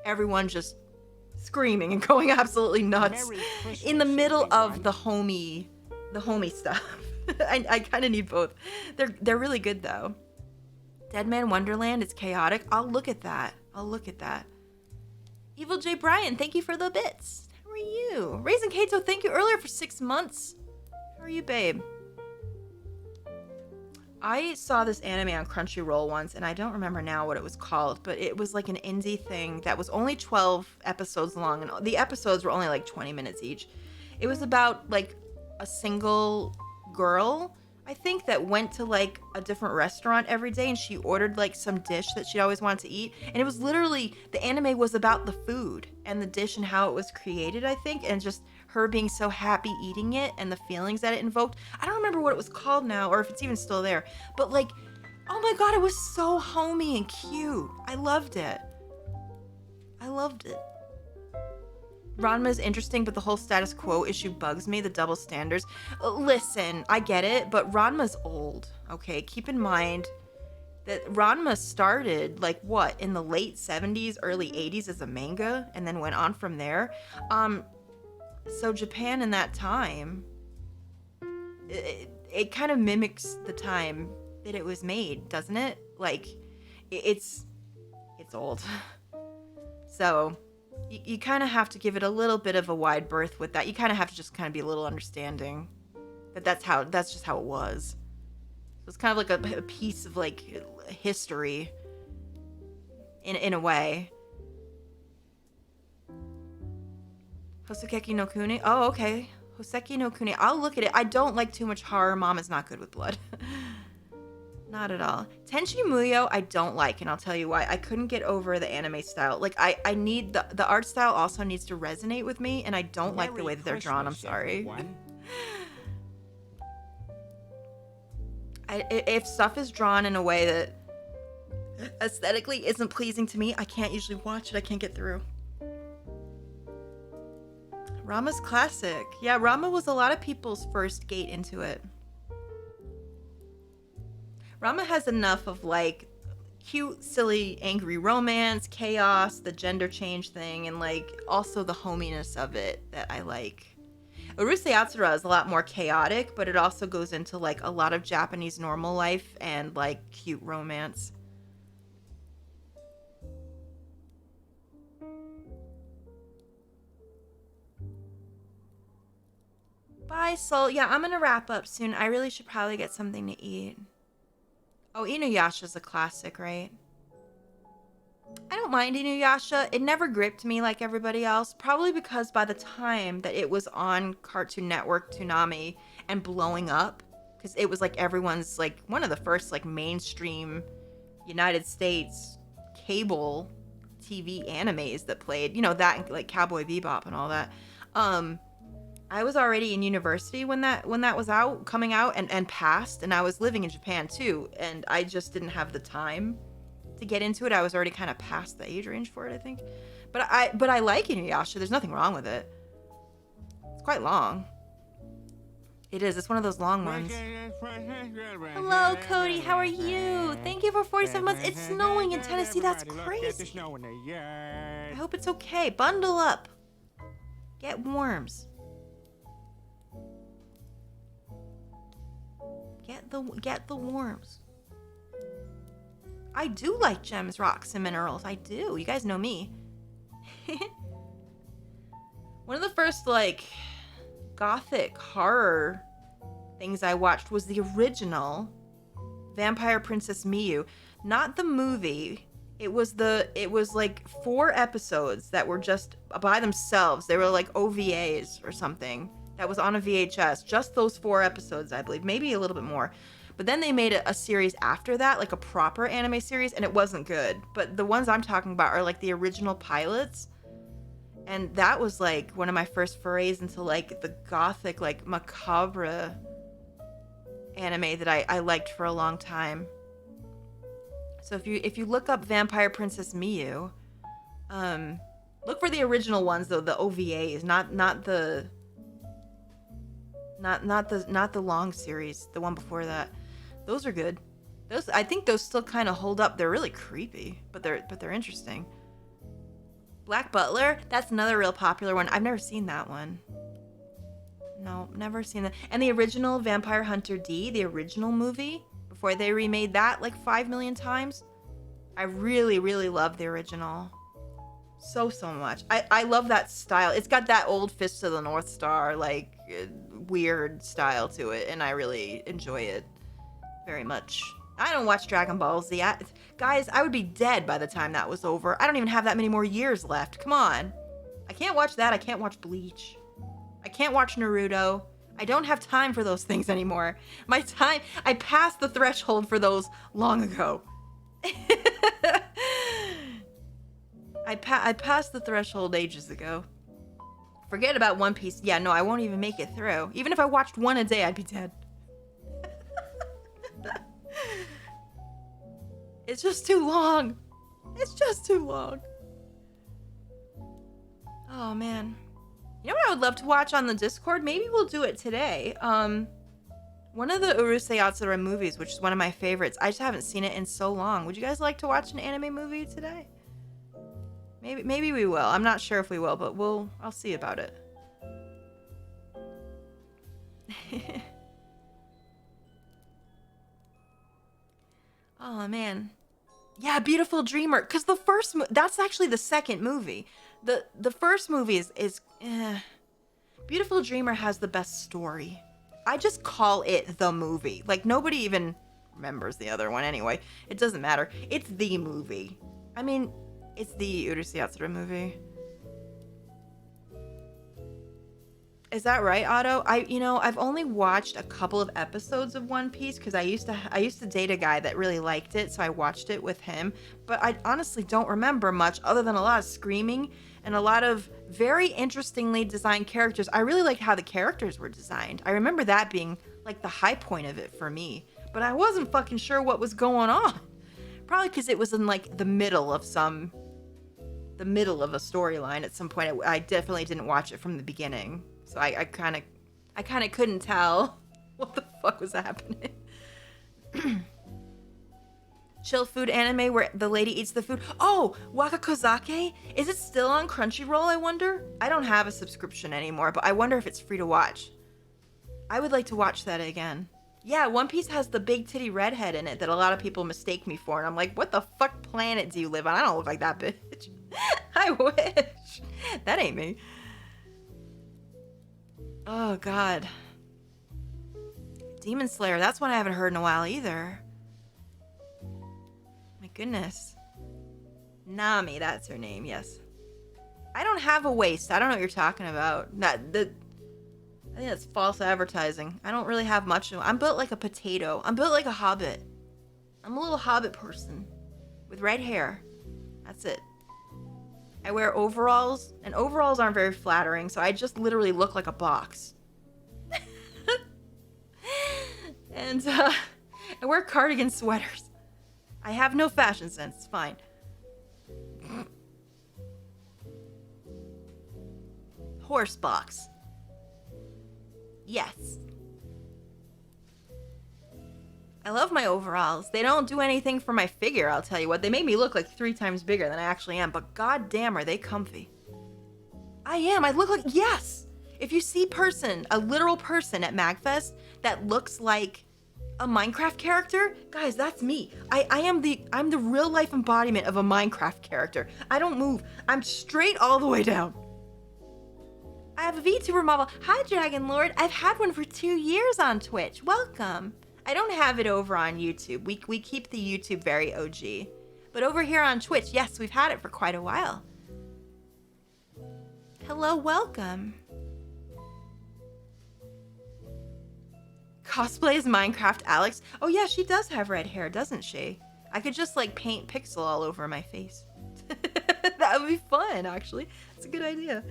everyone just screaming and going absolutely nuts in the middle of the homey stuff. I kind of need both. They're really good though. Dead Man Wonderland is chaotic. I'll look at that. Evil J Brian, thank you for the bits. How are you? Raisin Kato, thank you earlier for 6 months. How are you, babe? I saw this anime on Crunchyroll once, and I don't remember now what it was called, but it was like an indie thing that was only 12 episodes long, and the episodes were only like 20 minutes each. It was about like a single girl, I think, that went to like a different restaurant every day, and she ordered like some dish that she always wanted to eat, and it was literally, the anime was about the food and the dish and how it was created, I think, and just her being so happy eating it and the feelings that it invoked. I don't remember what it was called now or if it's even still there, but like, oh my god, it was so homey and cute. I loved it. Ranma is interesting, but the whole status quo issue bugs me, the double standards. Listen, I get it, but Ranma's old, okay? Keep in mind that Ranma started, like, what, in the late 70s, early 80s as a manga, and then went on from there. So Japan in that time, it kind of mimics the time that it was made, doesn't it? Like, it's old. So you kind of have to give it a little bit of a wide berth with that. You kind of have to just kind of be a little understanding that that's just how it was. So it's kind of like a piece of like history in a way. Hoseki no Kuni. Oh, okay. Hoseki no Kuni. I'll look at it. I don't like too much horror. Mom is not good with blood. Not at all. Tenchi Muyo, I don't like, and I'll tell you why. I couldn't get over the anime style. Like, I need the art style also needs to resonate with me, and I don't like the way that they're drawn. I'm sorry. If stuff is drawn in a way that aesthetically isn't pleasing to me, I can't usually watch it. I can't get through. Rama's classic. Yeah, Rama was a lot of people's first gate into it. Rama has enough of like cute, silly, angry romance, chaos, the gender change thing, and like also the hominess of it that I like. Urusei Yatsura is a lot more chaotic, but it also goes into like a lot of Japanese normal life and like cute romance. Bye, Soul. Yeah, I'm gonna wrap up soon. I really should probably get something to eat. Oh, Inuyasha's a classic, right? I don't mind Inuyasha. It never gripped me like everybody else, probably because by the time that it was on Cartoon Network, Toonami, and blowing up, because it was like everyone's like one of the first like mainstream United States cable TV animes that played, you know, that and like Cowboy Bebop and all that. I was already in university when that was coming out and passed, and I was living in Japan too, and I just didn't have the time to get into it. I was already kind of past the age range for it, I think. But I like Inuyasha. There's nothing wrong with it. It's quite long. It is. It's one of those long ones. Hello, Cody. How are you? Thank you for 47 months. It's snowing in Tennessee. That's crazy. I hope it's okay. Bundle up. Get warms. Get the warms. I do like gems, rocks, and minerals. I do. You guys know me. One of the first like gothic horror things I watched was the original Vampire Princess Miyu, not the movie. It was like 4 episodes that were just by themselves. They were like OVAs or something. That was on a VHS. Just those 4 episodes, I believe. Maybe a little bit more. But then they made a series after that, like a proper anime series, and it wasn't good. But the ones I'm talking about are like the original pilots. And that was like one of my first forays into like the gothic, like macabre anime that I liked for a long time. So if you look up Vampire Princess Miyu, look for the original ones though, the OVAs, not the long series, the one before that. Those are good. I think those still kind of hold up. They're really creepy, but they're interesting. Black Butler, that's another real popular one. I've never seen that one. No, never seen that. And the original Vampire Hunter D, the original movie, before they remade that like 5 million times. I really, really love the original. So much. I love that style. It's got that old Fist of the North Star, like, weird style to it, and I really enjoy it very much. I don't watch Dragon Ball Z. Guys, I would be dead by the time that was over. I don't even have that many more years left. Come on. I can't watch that. I can't watch Bleach. I can't watch Naruto. I don't have time for those things anymore. I passed the threshold for those long ago. I passed the threshold ages ago. Forget about One Piece. Yeah, no, I won't even make it through. Even if I watched one a day, I'd be dead. It's just too long. It's just too long. Oh, man. You know what I would love to watch on the Discord? Maybe we'll do it today. One of the Urusei Yatsura movies, which is one of my favorites. I just haven't seen it in so long. Would you guys like to watch an anime movie today? Maybe we will. I'm not sure if we will, but I'll see about it. Oh man. Yeah, Beautiful Dreamer, cuz the first that's actually the second movie. The first movie is Beautiful Dreamer has the best story. I just call it the movie. Like nobody even remembers the other one anyway. It doesn't matter. It's the movie. I mean, it's the Urusei Yatsura movie. Is that right, Otto? I've only watched a couple of episodes of One Piece because I used to date a guy that really liked it, so I watched it with him. But I honestly don't remember much other than a lot of screaming and a lot of very interestingly designed characters. I really liked how the characters were designed. I remember that being like the high point of it for me. But I wasn't fucking sure what was going on. Probably because it was in like the middle of a storyline at some point. I definitely didn't watch it from the beginning. So I kind of couldn't tell what the fuck was happening. Chill food anime where the lady eats the food. Oh, Wakakozake? Is it still on Crunchyroll, I wonder? I don't have a subscription anymore, but I wonder if it's free to watch. I would like to watch that again. Yeah, One Piece has the big titty redhead in it that a lot of people mistake me for, and I'm like, what the fuck planet do you live on? I don't look like that bitch. I wish. That ain't me. Oh, God. Demon Slayer, that's one I haven't heard in a while either. My goodness. Nami, that's her name, yes. I don't have a waist. I don't know what you're talking about. I think that's false advertising. I don't really have much. I'm built like a potato. I'm built like a hobbit. I'm a little hobbit person with red hair. That's it. I wear overalls, and overalls aren't very flattering, so I just literally look like a box. And I wear cardigan sweaters. I have no fashion sense. It's fine. Horse box. Yes. I love my overalls. They don't do anything for my figure, I'll tell you what. They make me look like 3 times bigger than I actually am, but goddamn are they comfy. I am. I look like, yes! If you see a literal person at MagFest that looks like a Minecraft character, guys, that's me. I'm the real life embodiment of a Minecraft character. I don't move. I'm straight all the way down. I have a VTuber model. Hi, Dragon Lord. I've had one for 2 years on Twitch. Welcome. I don't have it over on YouTube. We keep the YouTube very OG. But over here on Twitch, yes, we've had it for quite a while. Hello, welcome. Cosplay as Minecraft Alex. Oh yeah, she does have red hair, doesn't she? I could just like paint pixel all over my face. That would be fun, actually. That's a good idea.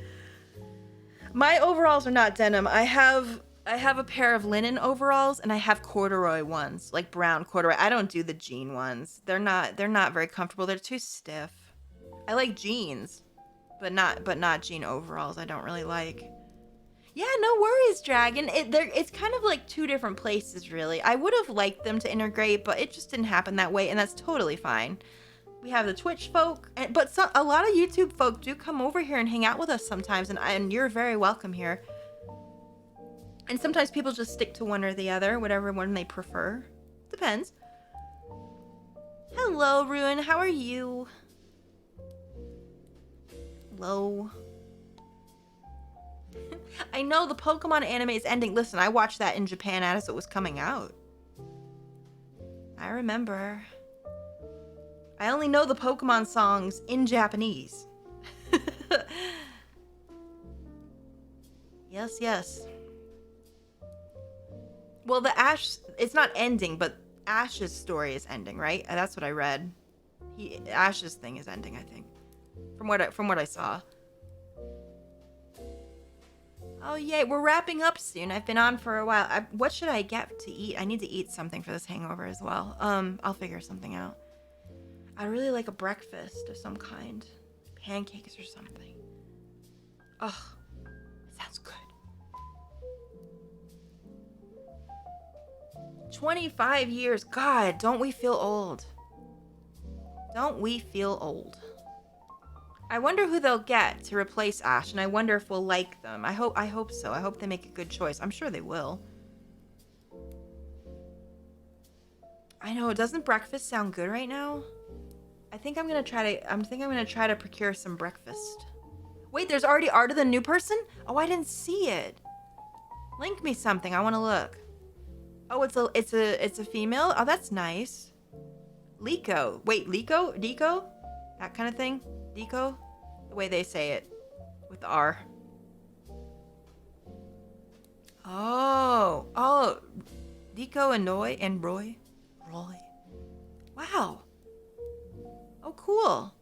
My overalls are not denim. I have a pair of linen overalls and I have corduroy ones, like brown corduroy. I don't do the jean ones. They're not very comfortable. They're too stiff. I like jeans, but not jean overalls. I don't really like. Yeah, no worries, Dragon. It's kind of like 2 different places, really. I would have liked them to integrate, but it just didn't happen that way, and that's totally fine. We have the Twitch folk, but a lot of YouTube folk do come over here and hang out with us sometimes, and you're very welcome here. And sometimes people just stick to one or the other, whatever one they prefer. Depends. Hello, Ruin. How are you? Hello. I know the Pokemon anime is ending. Listen, I watched that in Japan as it was coming out. I remember. I only know the Pokemon songs in Japanese. Yes, yes. Well, the Ash, it's not ending, but Ash's story is ending, right? That's what I read. Ash's thing is ending, I think. From what I saw. Oh, yay. We're wrapping up soon. I've been on for a while. What should I get to eat? I need to eat something for this hangover as well. I'll figure something out. I really like a breakfast of some kind. Pancakes or something. Ugh. Sounds good. 25 years. God, don't we feel old? Don't we feel old? I wonder who they'll get to replace Ash, and I wonder if we'll like them. I hope so. I hope they make a good choice. I'm sure they will. I know, doesn't breakfast sound good right now? I think I'm gonna try to procure some breakfast. Wait, there's already art of the new person? Oh, I didn't see it. Link me something. I want to look. Oh, it's a female. Oh, that's nice. Lico. Wait, Lico? Deco? That kind of thing? Deco? The way they say it with the R. Oh, Nico and Roy. Wow. Oh, cool.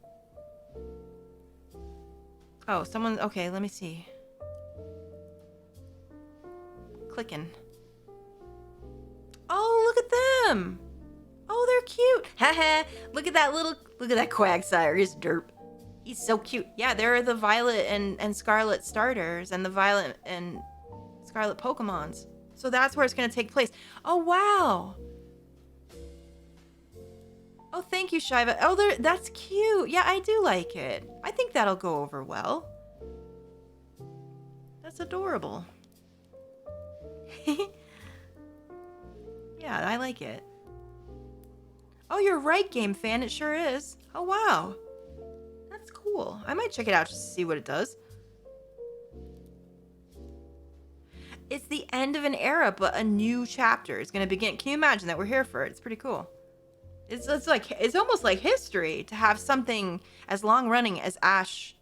Oh, okay, let me see. Clicking. Oh, look at them. Oh, they're cute. Haha. Look at that Quagsire. He's derp. He's so cute. Yeah, they're the Violet and Scarlet starters and the Violet and Scarlet Pokemons. So that's where it's going to take place. Oh, wow. Oh, thank you, Shiva. Oh, that's cute. Yeah, I do like it. I think that'll go over well. That's adorable. Yeah, I like it. Oh, you're right, game fan. It sure is. Oh, wow. That's cool. I might check it out just to see what it does. It's the end of an era, but a new chapter is going to begin. Can you imagine that? We're here for it. It's pretty cool. It's almost like history to have something as long running as Ash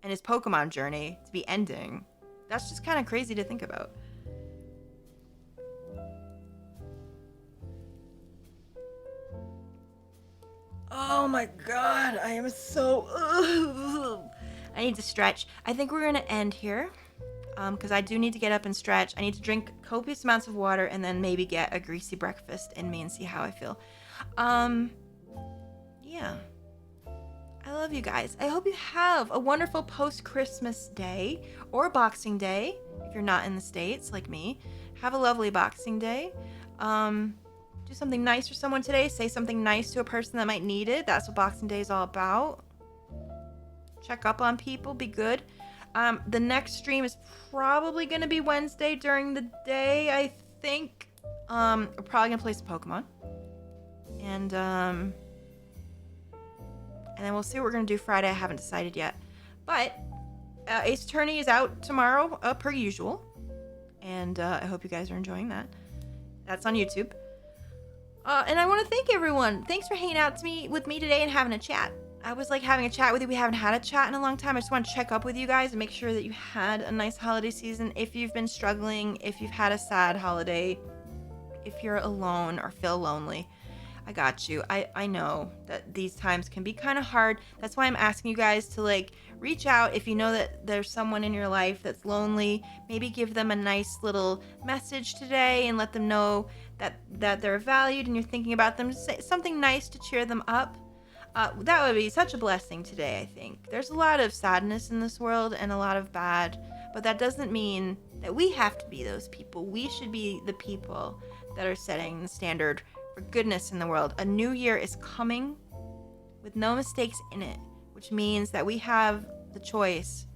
and his Pokemon journey to be ending. That's just kind of crazy to think about. Oh my god, I am so... I need to stretch. I think we're going to end here. Because I do need to get up and stretch. I need to drink copious amounts of water and then maybe get a greasy breakfast in me and see how I feel. Yeah. I love you guys. I hope you have a wonderful post-Christmas day or Boxing Day. If you're not in the States like me, have a lovely Boxing Day. Do something nice for someone today. Say something nice to a person that might need it. That's what Boxing Day is all about. Check up on people. Be good. The next stream is probably going to be Wednesday during the day, I think. We're probably going to play some Pokemon. And then we'll see what we're going to do Friday. I haven't decided yet. But Ace Attorney is out tomorrow, per usual. And I hope you guys are enjoying that. That's on YouTube. And I want to thank everyone. Thanks for hanging out with me today and having a chat. I was like having a chat with you. We haven't had a chat in a long time. I just want to check up with you guys and make sure that you had a nice holiday season. If you've been struggling, if you've had a sad holiday, if you're alone or feel lonely, I got you. I know that these times can be kind of hard. That's why I'm asking you guys to like reach out if you know that there's someone in your life that's lonely. Maybe give them a nice little message today and let them know that they're valued and you're thinking about them. Just say something nice to cheer them up. That would be such a blessing today, I think. There's a lot of sadness in this world and a lot of bad, but that doesn't mean that we have to be those people. We should be the people that are setting the standard for goodness in the world. A new year is coming with no mistakes in it, which means that we have the choice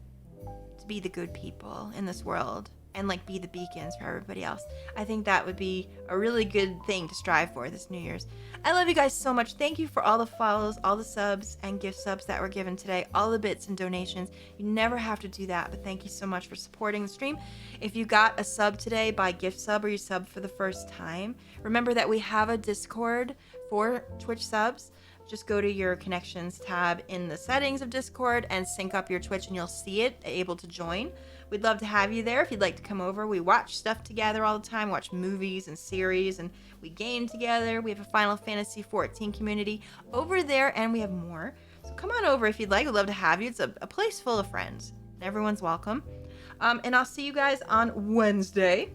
to be the good people in this world and like be the beacons for everybody else. I think that would be a really good thing to strive for this New Year's. I love you guys so much. Thank you for all the follows, all the subs and gift subs that were given today, all the bits and donations. You never have to do that, but thank you so much for supporting the stream. If you got a sub today by gift sub or you subbed for the first time, remember that we have a Discord for Twitch subs. Just go to your connections tab in the settings of Discord and sync up your Twitch and you'll see it, able to join. We'd love to have you there if you'd like to come over. We watch stuff together all the time, watch movies and series, and we game together. We have a Final Fantasy 14 community over there, and we have more. So come on over if you'd like. We'd love to have you. It's a place full of friends. Everyone's welcome. And I'll see you guys on Wednesday.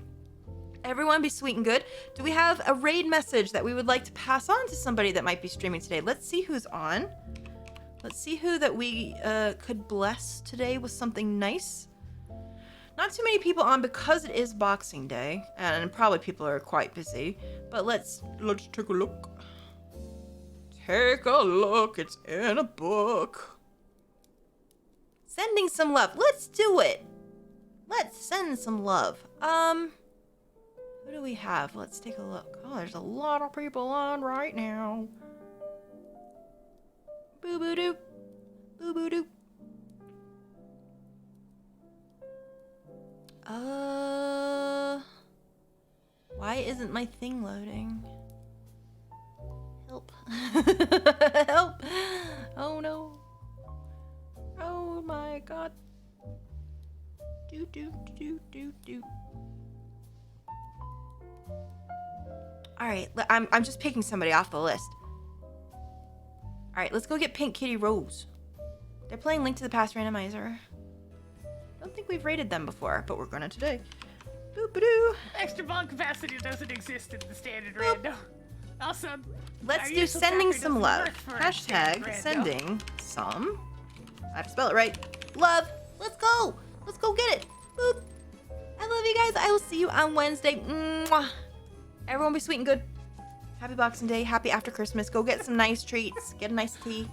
Everyone be sweet and good. Do we have a raid message that we would like to pass on to somebody that might be streaming today? Let's see who's on. Let's see who that we could bless today with something nice. Not too many people on because it is Boxing Day, and probably people are quite busy. But let's take a look. Take a look. It's in a book. Sending some love. Let's do it. Let's send some love. Who do we have? Let's take a look. Oh, there's a lot of people on right now. Boo boo doo. Boo boo doo. Why isn't my thing loading? Help. Help. Oh no. Oh my god. Do do do do do. All right, I'm just picking somebody off the list. All right, let's go get Pink Kitty Rose. They're playing Link to the Past randomizer. Don't think we've rated them before, but we're gonna today. Boop-a-doo. Extra ball capacity doesn't exist in the standard rando. Also, Let's our do usual sending tracker some doesn't love. work for a standard Hashtag rando. sending some. I have to spell it right. Love. Let's go. Let's go get it. Boop. I love you guys. I will see you on Wednesday. Mwah. Everyone be sweet and good. Happy Boxing Day. Happy after Christmas. Go get some nice treats. Get a nice tea.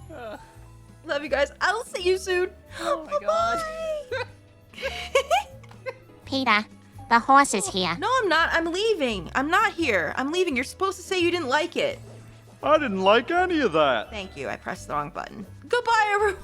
Love you guys. I will see you soon. Oh my God. Peter, the horse is here. No, I'm not. I'm leaving. I'm not here. I'm leaving. You're supposed to say you didn't like it. I didn't like any of that. Thank you. I pressed the wrong button. Goodbye, everyone.